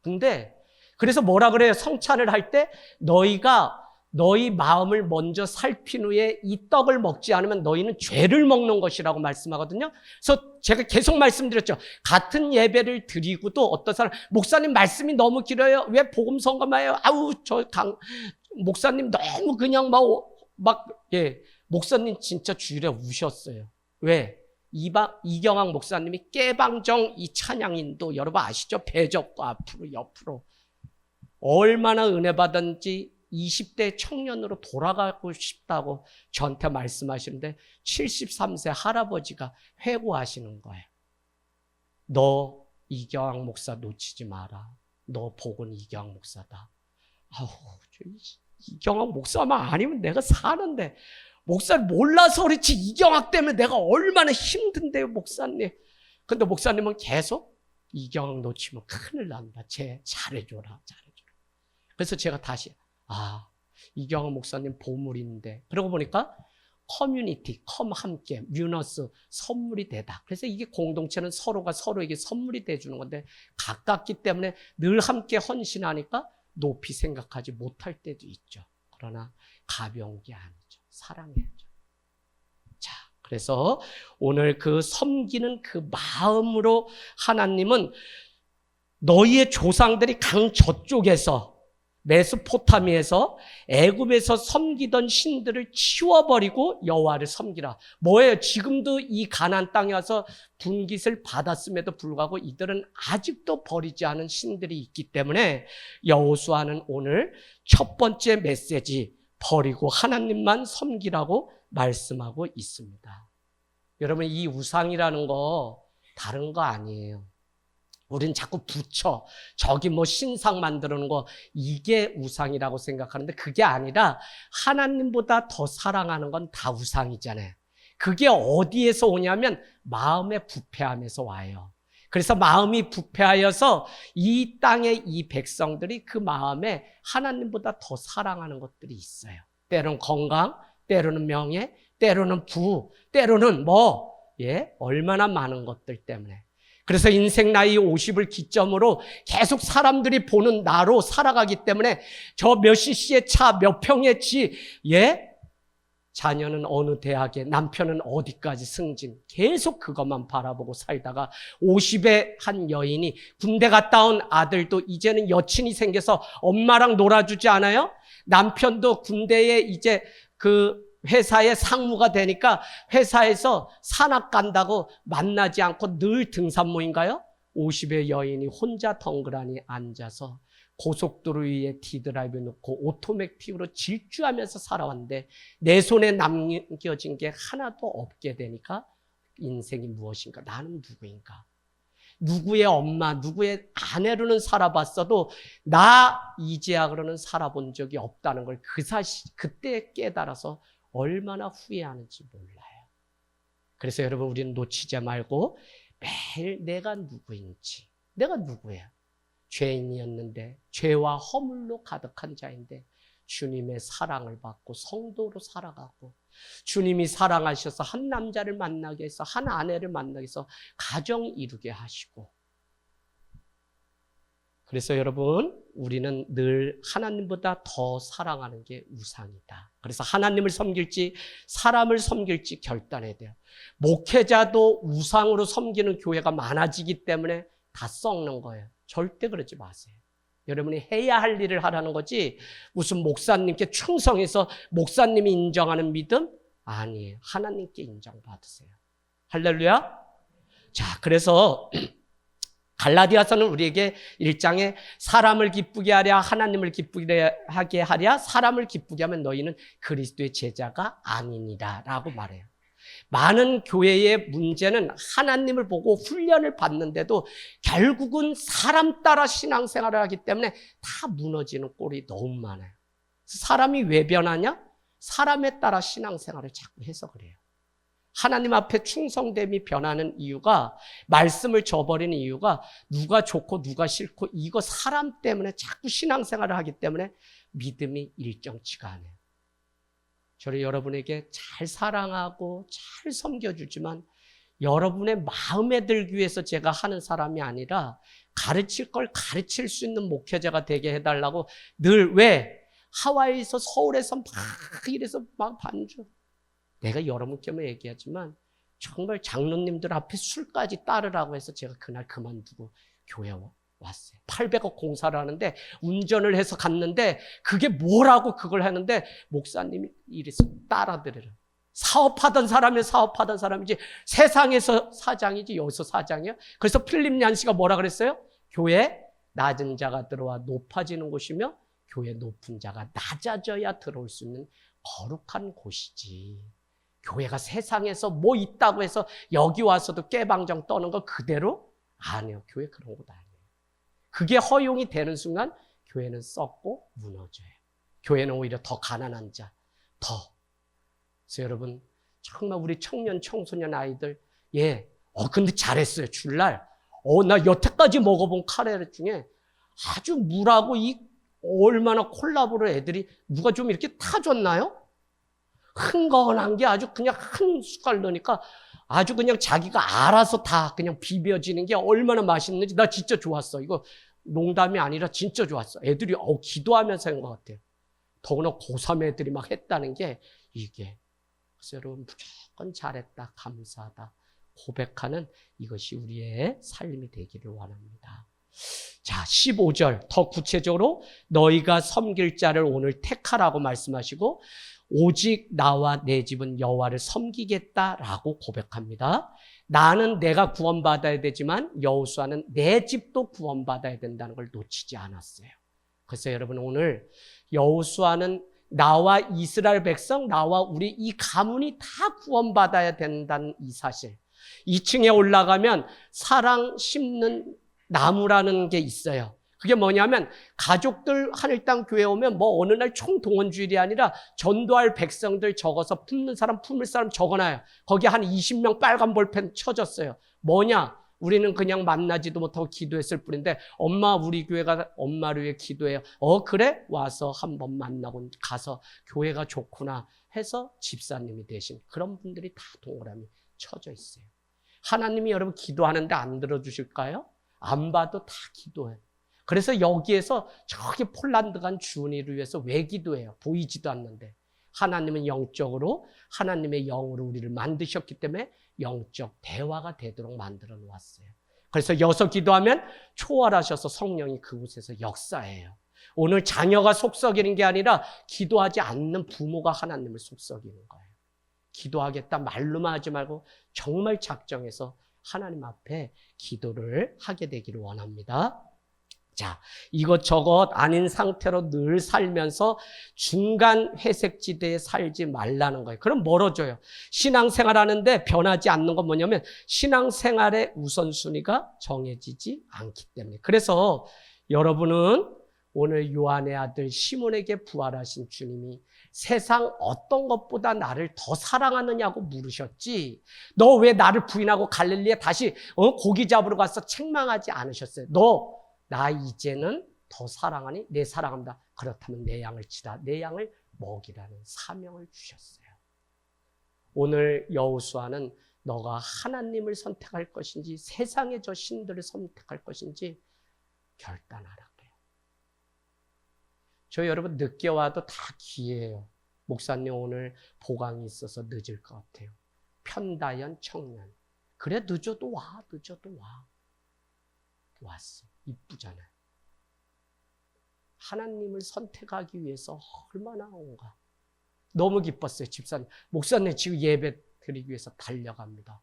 근데 그래서 뭐라 그래요? 성찬을 할 때 너희 마음을 먼저 살핀 후에 이 떡을 먹지 않으면 너희는 죄를 먹는 것이라고 말씀하거든요. 그래서 제가 계속 말씀드렸죠. 같은 예배를 드리고도 어떤 사람, 목사님 말씀이 너무 길어요. 왜 복음 선거마요? 목사님 너무 그냥 목사님 진짜 주일에 우셨어요. 왜? 이경학 목사님이 깨방정 이 찬양인도 여러분 아시죠? 배적과 앞으로 옆으로 얼마나 은혜 받은지 20대 청년으로 돌아가고 싶다고 저한테 말씀하시는데 73세 할아버지가 회고하시는 거예요. 너 이경학 목사 놓치지 마라. 너 복은 이경학 목사다. 이경학 목사만 아니면 내가 사는데 목사를 몰라서 그렇지 이경학 때문에 내가 얼마나 힘든데요, 목사님. 근데 목사님은 계속 이경학 놓치면 큰일 난다. 잘해줘라. 그래서 제가 다시 이경학 목사님 보물인데, 그러고 보니까 커뮤니티, 함께, 뮤너스, 선물이 되다. 그래서 이게 공동체는 서로가 서로에게 선물이 돼주는 건데 가깝기 때문에 늘 함께 헌신하니까 높이 생각하지 못할 때도 있죠. 그러나 가벼운 게 아니죠. 사랑해야죠. 자, 그래서 오늘 그 섬기는 그 마음으로 하나님은 너희의 조상들이 강 저쪽에서 메소포타미에서 애굽에서 섬기던 신들을 치워버리고 여호와를 섬기라. 뭐예요? 지금도 이 가나안 땅에 와서 분깃을 받았음에도 불구하고 이들은 아직도 버리지 않은 신들이 있기 때문에 여호수아는 오늘 첫 번째 메시지, 버리고 하나님만 섬기라고 말씀하고 있습니다. 여러분, 이 우상이라는 거 다른 거 아니에요. 우린 자꾸 부처, 저기 신상 만드는 거, 이게 우상이라고 생각하는데 그게 아니라 하나님보다 더 사랑하는 건 다 우상이잖아요. 그게 어디에서 오냐면 마음의 부패함에서 와요. 그래서 마음이 부패하여서 이 땅의 이 백성들이 그 마음에 하나님보다 더 사랑하는 것들이 있어요. 때로는 건강, 때로는 명예, 때로는 부, 때로는 얼마나 많은 것들 때문에. 그래서 인생 나이 50을 기점으로 계속 사람들이 보는 나로 살아가기 때문에 저 몇 cc의 차, 몇 평의 집, 자녀는 어느 대학에, 남편은 어디까지 승진, 계속 그것만 바라보고 살다가 50의 한 여인이 군대 갔다 온 아들도 이제는 여친이 생겨서 엄마랑 놀아주지 않아요? 남편도 군대에 이제 회사의 상무가 되니까 회사에서 산악 간다고 만나지 않고 늘 등산 모임가요? 50의 여인이 혼자 덩그러니 앉아서 고속도로 위에 디드라이브 놓고 오토매틱으로 질주하면서 살아왔는데 내 손에 남겨진 게 하나도 없게 되니까 인생이 무엇인가? 나는 누구인가? 누구의 엄마, 누구의 아내로는 살아봤어도 나 이재학으로는 살아본 적이 없다는 걸 그 사실 그때 깨달아서 얼마나 후회하는지 몰라요. 그래서 여러분 우리는 놓치지 말고 매일 내가 누구인지, 내가 누구야? 죄인이었는데 죄와 허물로 가득한 자인데 주님의 사랑을 받고 성도로 살아가고 주님이 사랑하셔서 한 남자를 만나게 해서 한 아내를 만나게 해서 가정 이루게 하시고 그래서 여러분 우리는 늘 하나님보다 더 사랑하는 게 우상이다. 그래서 하나님을 섬길지 사람을 섬길지 결단해야 돼요. 목회자도 우상으로 섬기는 교회가 많아지기 때문에 다 썩는 거예요. 절대 그러지 마세요. 여러분이 해야 할 일을 하라는 거지 무슨 목사님께 충성해서 목사님이 인정하는 믿음? 아니에요. 하나님께 인정받으세요. 할렐루야. 자, 그래서 갈라디아서는 우리에게 1장에 사람을 기쁘게 하랴 하나님을 기쁘게 하게 하랴 사람을 기쁘게 하면 너희는 그리스도의 제자가 아니니라 라고 말해요. 많은 교회의 문제는 하나님을 보고 훈련을 받는데도 결국은 사람 따라 신앙생활을 하기 때문에 다 무너지는 꼴이 너무 많아요. 사람이 왜 변하냐? 사람에 따라 신앙생활을 자꾸 해서 그래요. 하나님 앞에 충성됨이 변하는 이유가 말씀을 저버리는 이유가 누가 좋고 누가 싫고 이거 사람 때문에 자꾸 신앙생활을 하기 때문에 믿음이 일정치가 않아요. 저를 여러분에게 잘 사랑하고 잘 섬겨주지만 여러분의 마음에 들기 위해서 제가 하는 사람이 아니라 가르칠 걸 가르칠 수 있는 목회자가 되게 해달라고 늘 왜? 하와이에서 서울에서 막 이래서 막 반주. 내가 여러분께 얘기하지만 정말 장로님들 앞에 술까지 따르라고 해서 제가 그날 그만두고 교회 왔어요. 800억 공사를 하는데 운전을 해서 갔는데 그게 뭐라고 그걸 하는데 목사님이 이래서 따라들으라. 사업하던 사람이 사업하던 사람이지 세상에서 사장이지 여기서 사장이야. 그래서 필립 얀시가 뭐라 그랬어요? 교회 낮은 자가 들어와 높아지는 곳이며 교회 높은 자가 낮아져야 들어올 수 있는 거룩한 곳이지. 교회가 세상에서 뭐 있다고 해서 여기 와서도 깨방정 떠는 거 그대로? 아니요. 교회 그런 곳 아니에요. 그게 허용이 되는 순간 교회는 썩고 무너져요. 교회는 오히려 더 가난한 자, 더. 그래서 여러분 정말 우리 청년 청소년 아이들 근데 잘했어요. 주일날 나 여태까지 먹어본 카레 중에 아주 물하고 이 얼마나 콜라보로 애들이 누가 좀 이렇게 타줬나요? 흥건한 게 아주 그냥 한 숟갈 넣으니까 아주 그냥 자기가 알아서 다 그냥 비벼지는 게 얼마나 맛있는지 나 진짜 좋았어. 이거 농담이 아니라 진짜 좋았어. 애들이 기도하면서 한 것 같아요. 더구나 고3 애들이 막 했다는 게 이게. 그래서 여러분 무조건 잘했다, 감사하다 고백하는 이것이 우리의 삶이 되기를 원합니다. 자, 15절 더 구체적으로 너희가 섬길 자를 오늘 택하라고 말씀하시고 오직 나와 내 집은 여호와를 섬기겠다라고 고백합니다. 나는 내가 구원받아야 되지만 여호수아는 내 집도 구원받아야 된다는 걸 놓치지 않았어요. 그래서 여러분 오늘 여호수아는 나와 이스라엘 백성, 나와 우리 이 가문이 다 구원받아야 된다는 이 사실. 2층에 올라가면 사랑 심는 나무라는 게 있어요. 그게 뭐냐면 가족들 하늘땅 교회 오면 뭐 어느 날 총동원주일이 아니라 전도할 백성들 적어서 품는 사람 품을 사람 적어놔요. 거기 한 20명 빨간 볼펜 쳐졌어요. 뭐냐? 우리는 그냥 만나지도 못하고 기도했을 뿐인데 엄마 우리 교회가 엄마를 위해 기도해요. 그래? 와서 한번 만나고 가서 교회가 좋구나 해서 집사님이 되신 그런 분들이 다 동그라미 쳐져 있어요. 하나님이 여러분 기도하는데 안 들어주실까요? 안 봐도 다 기도해요. 그래서 여기에서 저기 폴란드 간 주은이를 위해서 왜 기도해요? 보이지도 않는데. 하나님은 영적으로 하나님의 영으로 우리를 만드셨기 때문에 영적 대화가 되도록 만들어 놓았어요. 그래서 여기서 기도하면 초월하셔서 성령이 그곳에서 역사해요. 오늘 자녀가 속썩이는 게 아니라 기도하지 않는 부모가 하나님을 속썩이는 거예요. 기도하겠다 말로만 하지 말고 정말 작정해서 하나님 앞에 기도를 하게 되기를 원합니다. 자, 이것저것 아닌 상태로 늘 살면서 중간 회색지대에 살지 말라는 거예요. 그럼 멀어져요. 신앙생활 하는데 변하지 않는 건 뭐냐면 신앙생활의 우선순위가 정해지지 않기 때문에. 그래서 여러분은 오늘 요한의 아들 시몬에게 부활하신 주님이 세상 어떤 것보다 나를 더 사랑하느냐고 물으셨지, 너 왜 나를 부인하고 갈릴리에 다시 고기 잡으러 가서 책망하지 않으셨어요. 너 나 이제는 더 사랑하니? 내 사랑합니다. 그렇다면 내 양을 치라. 내 양을 먹이라는 사명을 주셨어요. 오늘 여호수아는 너가 하나님을 선택할 것인지 세상의 저 신들을 선택할 것인지 결단하라 그래요. 저 여러분 늦게 와도 다 기회예요. 목사님 오늘 보강이 있어서 늦을 것 같아요. 편다연 청년. 그래 늦어도 와. 늦어도 와. 왔어. 이쁘잖아요. 하나님을 선택하기 위해서 얼마나 온가. 너무 기뻤어요. 집사님. 목사님 지금 예배 드리기 위해서 달려갑니다.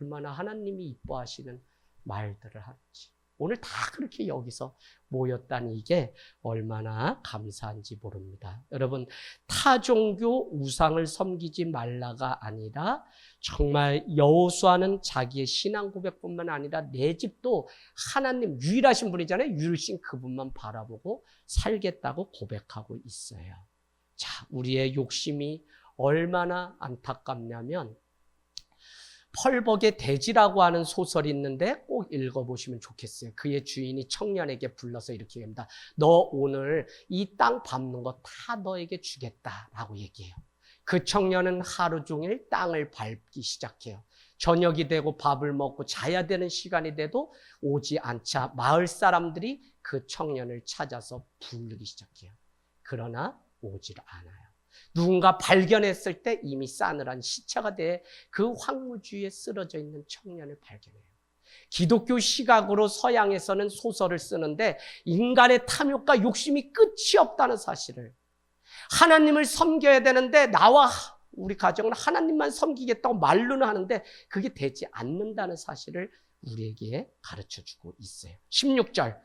얼마나 하나님이 이뻐하시는 말들을 하는지. 오늘 다 그렇게 여기서 모였다니 이게 얼마나 감사한지 모릅니다. 여러분, 타종교 우상을 섬기지 말라가 아니라 정말 여호수아는 자기의 신앙 고백뿐만 아니라 내 집도 하나님 유일하신 분이잖아요. 유일신 그분만 바라보고 살겠다고 고백하고 있어요. 자, 우리의 욕심이 얼마나 안타깝냐면 펄벅의 돼지라고 하는 소설이 있는데 꼭 읽어보시면 좋겠어요. 그의 주인이 청년에게 불러서 이렇게 얘기합니다. 너 오늘 이 땅 밟는 거 다 너에게 주겠다라고 얘기해요. 그 청년은 하루 종일 땅을 밟기 시작해요. 저녁이 되고 밥을 먹고 자야 되는 시간이 돼도 오지 않자 마을 사람들이 그 청년을 찾아서 부르기 시작해요. 그러나 오질 않아요. 누군가 발견했을 때 이미 싸늘한 시체가 돼 그 황무지에 쓰러져 있는 청년을 발견해요. 기독교 시각으로 서양에서는 소설을 쓰는데 인간의 탐욕과 욕심이 끝이 없다는 사실을, 하나님을 섬겨야 되는데 나와 우리 가정은 하나님만 섬기겠다고 말로는 하는데 그게 되지 않는다는 사실을 우리에게 가르쳐주고 있어요. 16절,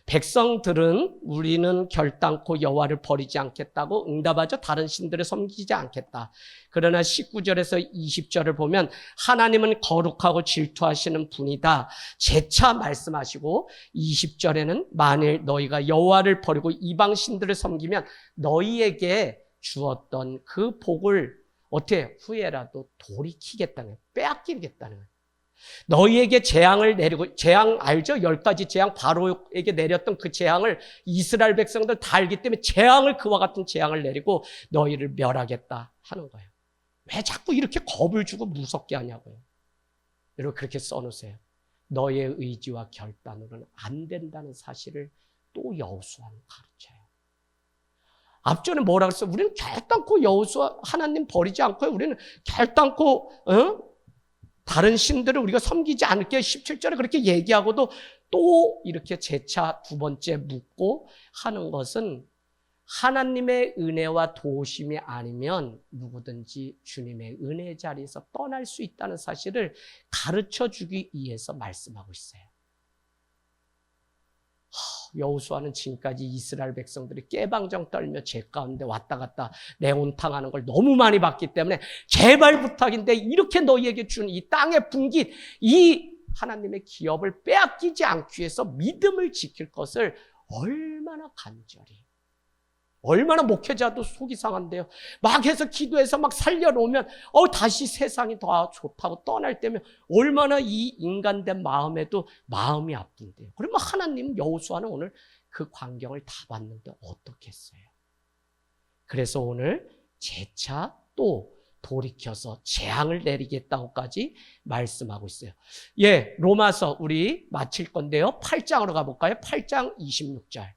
백성들은 우리는 결단코 여호와를 버리지 않겠다고 응답하죠. 다른 신들을 섬기지 않겠다. 그러나 19절에서 20절을 보면 하나님은 거룩하고 질투하시는 분이다 재차 말씀하시고, 20절에는 만일 너희가 여호와를 버리고 이방 신들을 섬기면 너희에게 주었던 그 복을 어떻게 후회라도 돌이키겠다는, 빼앗기겠다는 거예요. 너희에게 재앙을 내리고, 재앙 알죠? 10가지 재앙, 바로에게 내렸던 그 재앙을 이스라엘 백성들 다 알기 때문에 재앙을, 그와 같은 재앙을 내리고 너희를 멸하겠다 하는 거예요. 왜 자꾸 이렇게 겁을 주고 무섭게 하냐고요. 여러분 그렇게 써놓으세요. 너의 의지와 결단으로는 안 된다는 사실을 또 여호수아는 가르쳐요. 앞전에 뭐라고 했어요? 우리는 결단코 여호수아 하나님 버리지 않고요. 우리는 결단코 다른 신들을 우리가 섬기지 않을게 17절에 그렇게 얘기하고도 또 이렇게 재차 두 번째 묻고 하는 것은 하나님의 은혜와 도우심이 아니면 누구든지 주님의 은혜 자리에서 떠날 수 있다는 사실을 가르쳐주기 위해서 말씀하고 있어요. 여호수아는 지금까지 이스라엘 백성들이 깨방정 떨며 죄 가운데 왔다 갔다 내온탕하는 걸 너무 많이 봤기 때문에 제발 부탁인데 이렇게 너희에게 준 이 땅의 분깃, 이 하나님의 기업을 빼앗기지 않기 위해서 믿음을 지킬 것을 얼마나 간절히, 얼마나 목회자도 속이 상한데요. 막 해서 기도해서 막 살려놓으면 다시 세상이 더 좋다고 떠날 때면 얼마나 이 인간된 마음에도 마음이 아픈데요. 그러면 하나님, 여호수아는 오늘 그 광경을 다 봤는데 어떻겠어요? 그래서 오늘 재차 또 돌이켜서 재앙을 내리겠다고까지 말씀하고 있어요. 예, 로마서 우리 마칠 건데요. 8장으로 가볼까요? 8장 26절.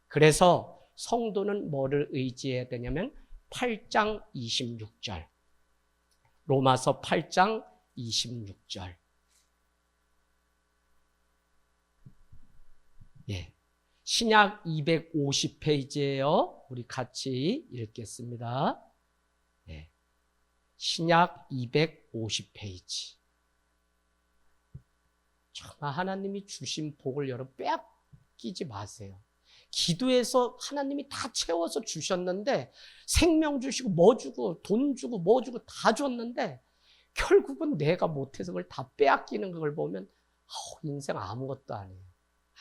그래서 성도는 뭐를 의지해야 되냐면 8장 26절. 로마서 8장 26절. 예. 신약 250페이지예요. 우리 같이 읽겠습니다. 네. 신약 250페이지. 정말 하나님이 주신 복을 여러분 빼앗기지 마세요. 기도해서 하나님이 다 채워서 주셨는데 생명 주시고 뭐 주고 돈 주고 뭐 주고 다 줬는데 결국은 내가 못해서 그걸 다 빼앗기는 걸 보면 인생 아무것도 아니에요.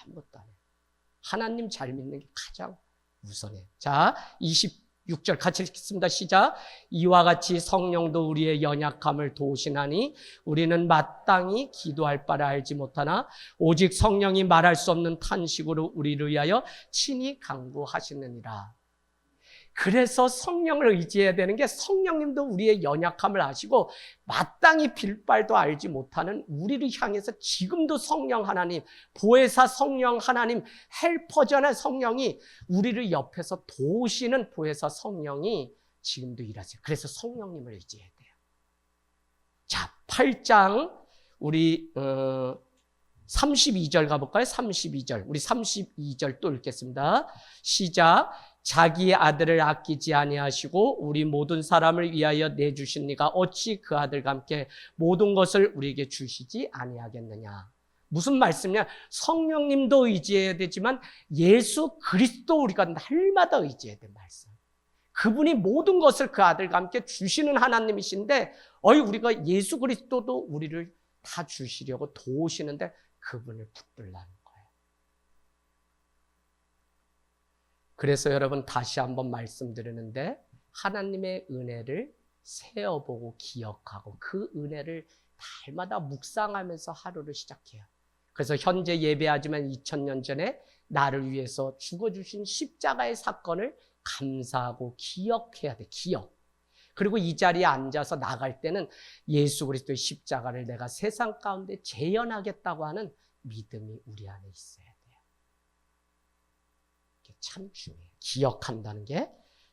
아무것도 아니에요. 하나님 잘 믿는 게 가장 우선해요. 자, 26절 같이 읽겠습니다. 시작. 이와 같이 성령도 우리의 연약함을 도우시나니 우리는 마땅히 기도할 바를 알지 못하나 오직 성령이 말할 수 없는 탄식으로 우리를 위하여 친히 간구하시느니라. 그래서 성령을 의지해야 되는 게 성령님도 우리의 연약함을 아시고 마땅히 빌 바도 알지 못하는 우리를 향해서 지금도 성령 하나님, 보혜사 성령 하나님, 헬퍼전의 성령이 우리를 옆에서 도우시는 보혜사 성령이 지금도 일하세요. 그래서 성령님을 의지해야 돼요. 자, 8장 우리 32절 가볼까요? 32절. 우리 32절 또 읽겠습니다. 시작. 자기 아들을 아끼지 아니하시고 우리 모든 사람을 위하여 내주신 이가 어찌 그 아들과 함께 모든 것을 우리에게 주시지 아니하겠느냐. 무슨 말씀이냐? 성령님도 의지해야 되지만 예수 그리스도 우리가 날마다 의지해야 될 말씀. 그분이 모든 것을 그 아들과 함께 주시는 하나님이신데 우리가 예수 그리스도도 우리를 다 주시려고 도우시는데 그분을 붙들라는 거예요. 그래서 여러분 다시 한번 말씀드리는데 하나님의 은혜를 세어보고 기억하고 그 은혜를 날마다 묵상하면서 하루를 시작해요. 그래서 현재 예배하지만 2000년 전에 나를 위해서 죽어주신 십자가의 사건을 감사하고 기억해야 돼. 기억. 그리고 이 자리에 앉아서 나갈 때는 예수 그리스도의 십자가를 내가 세상 가운데 재현하겠다고 하는 믿음이 우리 안에 있어야 돼요. 참 중요해요. 기억한다는 게.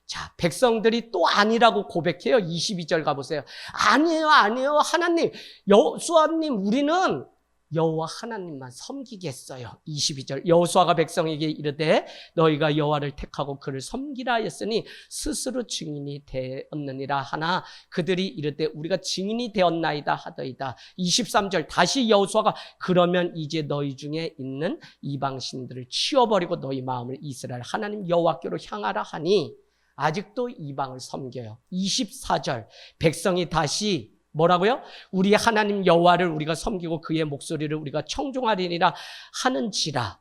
자, 백성들이 또 아니라고 고백해요. 22절 가보세요. 아니에요, 아니에요. 하나님, 여호수아님, 우리는 여호와 하나님만 섬기겠어요. 22절. 여호수아가 백성에게 이르되 너희가 여호와를 택하고 그를 섬기라 하였으니 스스로 증인이 되었느니라 하나 그들이 이르되 우리가 증인이 되었나이다 하더이다. 23절. 다시 여호수아가 그러면 이제 너희 중에 있는 이방신들을 치워버리고 너희 마음을 이스라엘 하나님 여호와께로 향하라 하니 아직도 이방을 섬겨요. 24절. 백성이 다시 뭐라고요? 우리 하나님 여호와를 우리가 섬기고 그의 목소리를 우리가 청종하리니라 하는지라.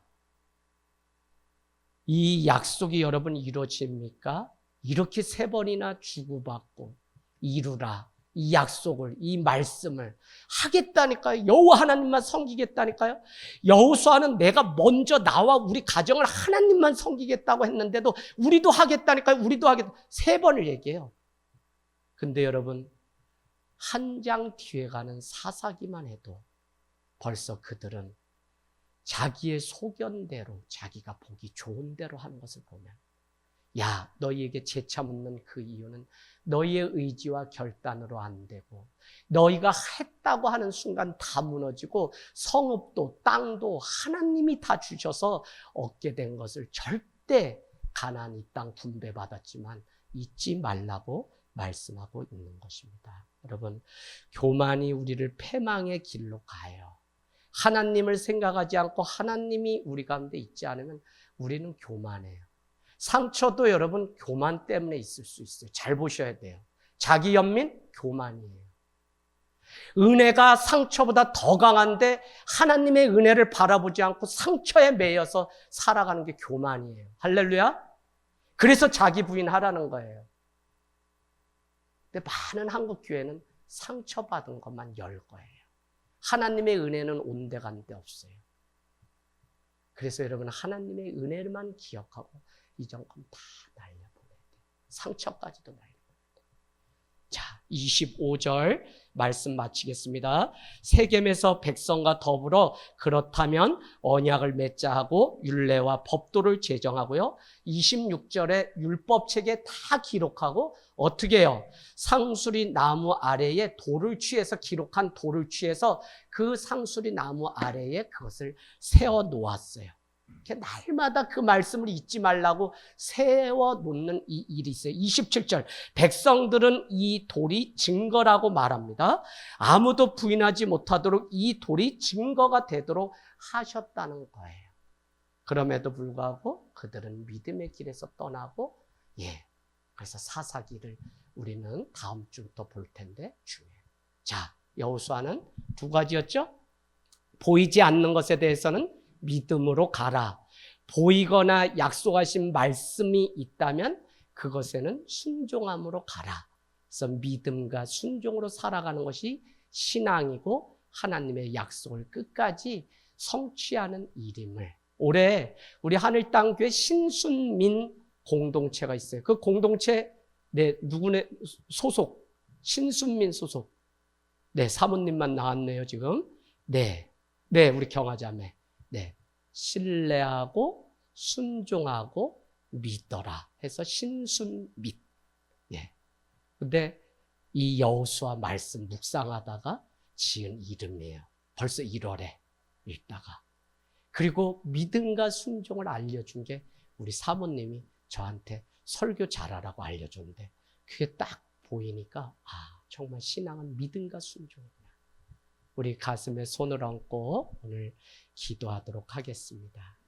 이 약속이 여러분 이루어집니까? 이렇게 3번이나 주고받고 이루라. 이 약속을, 이 말씀을 하겠다니까요. 여호와 하나님만 섬기겠다니까요. 여호수아는 내가 먼저 나와 우리 가정을 하나님만 섬기겠다고 했는데도 우리도 하겠다니까요. 우리도 하겠다. 3번을 얘기해요. 근데 여러분 한 장 뒤에 가는 사사기만 해도 벌써 그들은 자기의 소견대로 자기가 보기 좋은 대로 하는 것을 보면 야, 너희에게 재차 묻는 그 이유는 너희의 의지와 결단으로 안 되고 너희가 했다고 하는 순간 다 무너지고 성읍도 땅도 하나님이 다 주셔서 얻게 된 것을 절대 가나안 이 땅 분배받았지만 잊지 말라고 말씀하고 있는 것입니다. 여러분, 교만이 우리를 패망의 길로 가요. 하나님을 생각하지 않고 하나님이 우리 가운데 있지 않으면 우리는 교만해요. 상처도 여러분 교만 때문에 있을 수 있어요. 잘 보셔야 돼요. 자기 연민 교만이에요. 은혜가 상처보다 더 강한데 하나님의 은혜를 바라보지 않고 상처에 매여서 살아가는 게 교만이에요. 할렐루야. 그래서 자기 부인하라는 거예요. 근데 많은 한국 교회는 상처받은 것만 열 거예요. 하나님의 은혜는 온데간데 없어요. 그래서 여러분 하나님의 은혜만 기억하고 이전 건 다 날려보내야 돼요. 상처까지도 날려보내야 돼요. 자, 25절 말씀 마치겠습니다. 세겜에서 백성과 더불어 그렇다면 언약을 맺자 하고 율례와 법도를 제정하고요. 26절에 율법책에 다 기록하고 어떻게 해요? 상수리 나무 아래에 돌을 취해서 기록한 돌을 취해서 그 상수리 나무 아래에 그것을 세워 놓았어요. 이렇게 날마다 그 말씀을 잊지 말라고 세워놓는 이 일이 있어요. 27절, 백성들은 이 돌이 증거라고 말합니다. 아무도 부인하지 못하도록 이 돌이 증거가 되도록 하셨다는 거예요. 그럼에도 불구하고 그들은 믿음의 길에서 떠나고, 그래서 사사기를 우리는 다음 주부터 볼 텐데 중요해요. 자, 여호수아는 두 가지였죠? 보이지 않는 것에 대해서는 믿음으로 가라. 보이거나 약속하신 말씀이 있다면 그것에는 순종함으로 가라. 그래서 믿음과 순종으로 살아가는 것이 신앙이고 하나님의 약속을 끝까지 성취하는 일임을. 올해 우리 하늘땅교회 신순민 공동체가 있어요. 그 공동체 누구네 소속? 신순민 소속. 사모님만 나왔네요, 지금. 우리 경화자매. 신뢰하고 순종하고 믿더라 해서 신순밑. 근데 이 여호수아 말씀 묵상하다가 지은 이름이에요. 벌써 1월에 읽다가. 그리고 믿음과 순종을 알려준 게 우리 사모님이 저한테 설교 잘하라고 알려줬는데 그게 딱 보이니까 정말 신앙은 믿음과 순종이구나. 우리 가슴에 손을 얹고 오늘 기도하도록 하겠습니다.